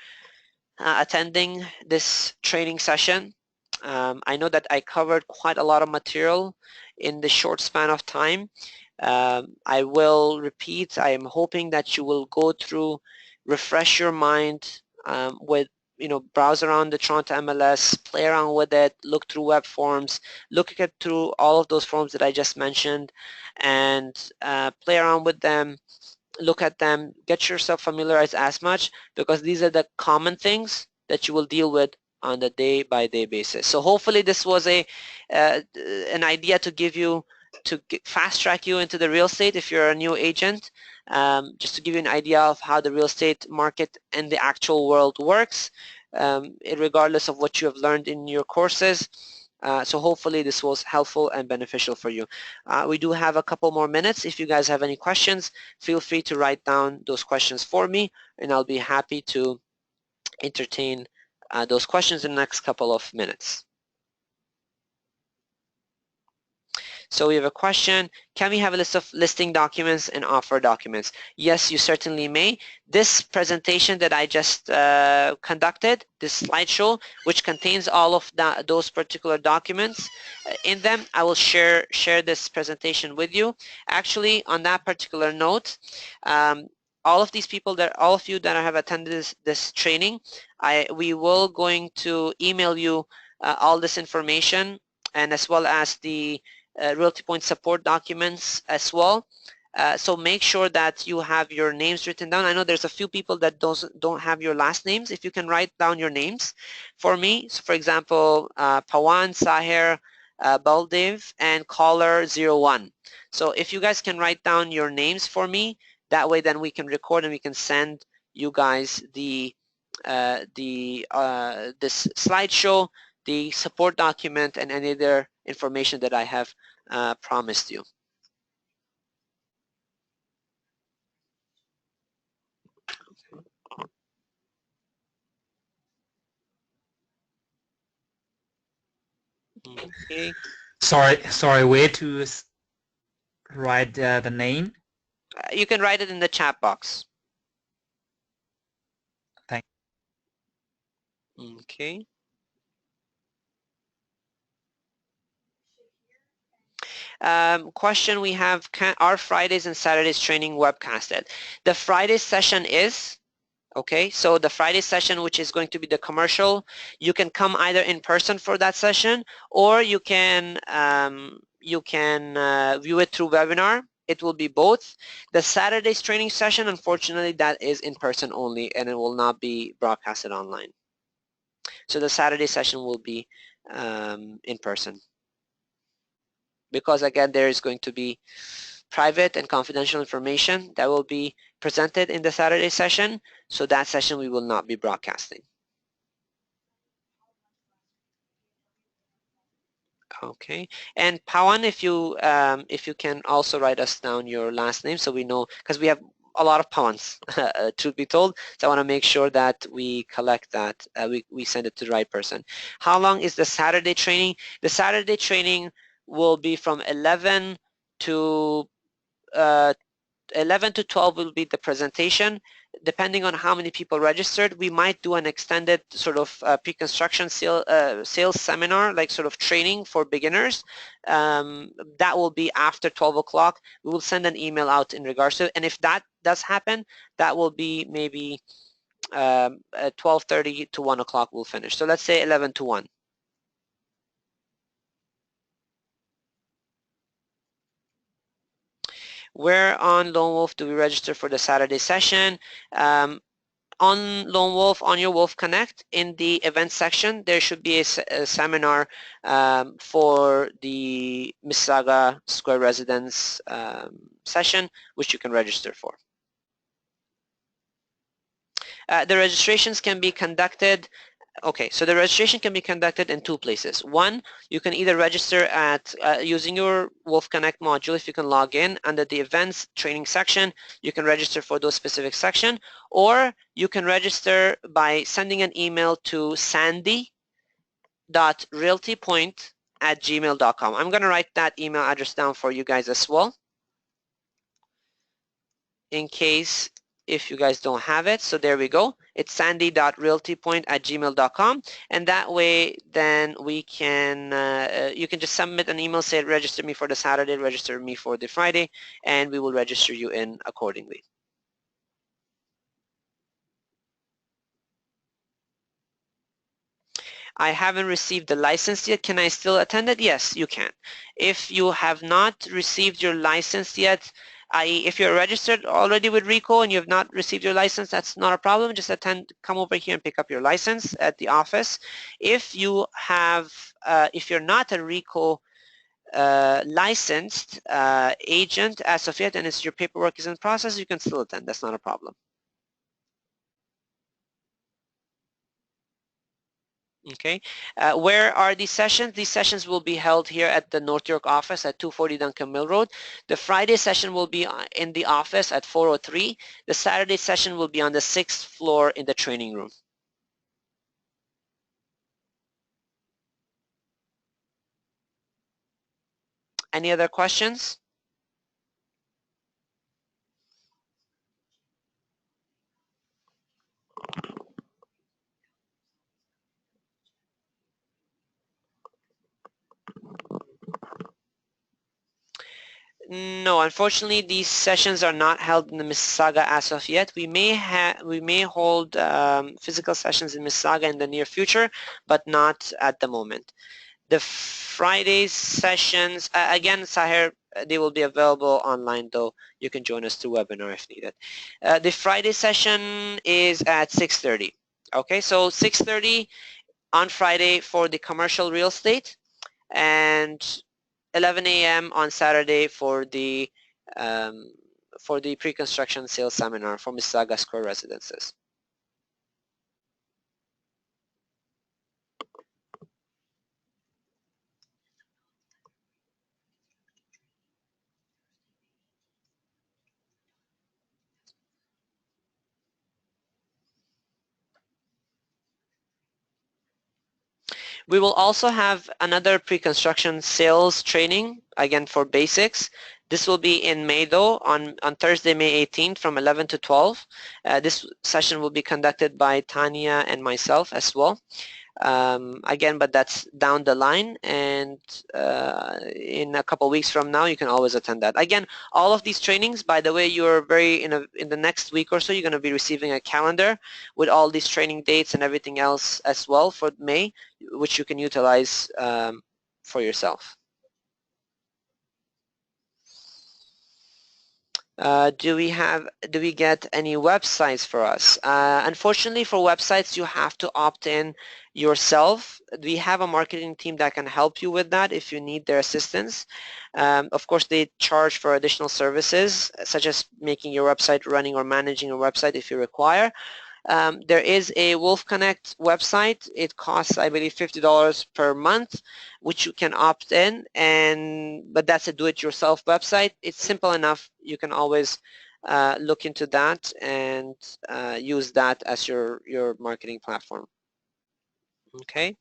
Speaker 1: attending this training session. I know that I covered quite a lot of material in the short span of time. I will repeat, I am hoping that you will go through, refresh your mind with, browse around the Toronto MLS, play around with it, look through web forms, look through all of those forms that I just mentioned, and play around with them, look at them, get yourself familiarized as much, because these are the common things that you will deal with on the day-by-day basis. So hopefully this was an idea to give you, to fast track you into the real estate if you're a new agent, just to give you an idea of how the real estate market and the actual world works, regardless of what you have learned in your courses. So hopefully this was helpful and beneficial for you. We do have a couple more minutes. If you guys have any questions, feel free to write down those questions for me, and I'll be happy to entertain those questions in the next couple of minutes. So we have a question, can we have a list of listing documents and offer documents? Yes, you certainly may. This presentation that I just conducted, this slideshow, which contains all of those particular documents in them, I will share this presentation with you. Actually, on that particular note, all of you that have attended this training, we will going to email you all this information, and as well as the Realty Point support documents as well. So make sure that you have your names written down. I know there's a few people that don't have your last names. If you can write down your names for me. So for example, Pawan, Saher, Baldev, and caller 01. So if you guys can write down your names for me, that way then we can record and we can send you guys this slideshow, the support document, and any other information that I have promised you. Okay.
Speaker 2: Sorry, where to write the name?
Speaker 1: You can write it in the chat box.
Speaker 2: Thank
Speaker 1: you. Okay. Question we have, are Fridays and Saturdays training webcasted? The Friday session is, okay, so the Friday session, which is going to be the commercial, you can come either in person for that session, or you can view it through webinar. It will be both. The Saturday's training session, unfortunately, that is in person only, and it will not be broadcasted online. So the Saturday session will be in person, because again, there is going to be private and confidential information that will be presented in the Saturday session. So that session we will not be broadcasting. Okay, and Pawan, if you can also write us down your last name so we know, because we have a lot of Pawans, truth be told. So I want to make sure that we collect that, we send it to the right person. How long is the Saturday training? The Saturday training will be from 11 to 11 to 12 will be the presentation. Depending on how many people registered, we might do an extended sort of pre-construction sales seminar, like sort of training for beginners. That will be after 12 o'clock. We will send an email out in regards to it. And if that does happen, that will be maybe at 12:30 to 1 o'clock we'll finish. So let's say 11 to 1. Where on Lone Wolf do we register for the Saturday session? On Lone Wolf, on your Wolf Connect, in the event section, there should be a seminar for the Mississauga Square Residence session, which you can register for. The registrations can be conducted. Okay, so the registration can be conducted in two places. One, you can either register at using your Wolf Connect module. If you can log in under the events training section, you can register for those specific section, or you can register by sending an email to sandy.realtypoint@gmail.com. I'm going to write that email address down for you guys as well, in case if you guys don't have it. So there we go. It's sandy.realtypoint@gmail.com, and that way then we can you can just submit an email, say register me for the Saturday, register me for the Friday, and we will register you in accordingly. I haven't received the license yet. Can I still attend it? Yes, you can. If you have not received your license yet, i.e. if you're registered already with Reco and you have not received your license, that's not a problem. Just come over here and pick up your license at the office. If you have, if you're not a Reco licensed agent as of yet, and it's your paperwork is in process, you can still attend. That's not a problem. Okay, where are these sessions? These sessions will be held here at the North York office at 240 Duncan Mill Road. The Friday session will be in the office at 403. The Saturday session will be on the 6th floor in the training room. Any other questions? No, unfortunately, these sessions are not held in the Mississauga as of yet. We may hold physical sessions in Mississauga in the near future, but not at the moment. The Friday sessions, again, Sahir, they will be available online, though you can join us through webinar if needed. The Friday session is at 6:30. Okay, so 6:30 on Friday for the commercial real estate, and 11 a.m. on Saturday for the pre-construction sales seminar for Mississauga Square Residences. We will also have another pre-construction sales training, again for basics. This will be in May, though, on Thursday, May 18th from 11 to 12. This session will be conducted by Tanya and myself as well. Again, but that's down the line, and in a couple weeks from now, you can always attend that. Again, all of these trainings, by the way, you're in the next week or so, you're going to be receiving a calendar with all these training dates and everything else as well for May, which you can utilize for yourself. Do we get any websites for us? Unfortunately, for websites, you have to opt in yourself. We have a marketing team that can help you with that if you need their assistance. Of course, they charge for additional services, such as making your website running or managing your website if you require. There is a Wolf Connect website. It costs, I believe, $50 per month, which you can opt in, but that's a do-it-yourself website. It's simple enough. You can always look into that and use that as your marketing platform. Okay.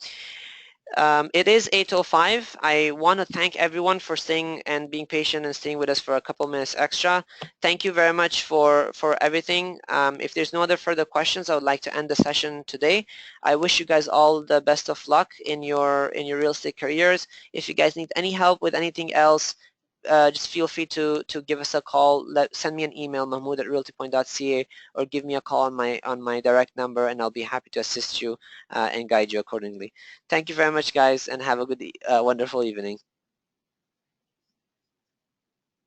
Speaker 1: It is 8:05. I want to thank everyone for staying and being patient and staying with us for a couple minutes extra. Thank you very much for everything. If there's no other further questions, I would like to end the session today. I wish you guys all the best of luck in your real estate careers. If you guys need any help with anything else, just feel free to give us a call. Send me an email, mahmood@realtypoint.ca, or give me a call on my direct number, and I'll be happy to assist you and guide you accordingly. Thank you very much, guys, and have a good, wonderful evening.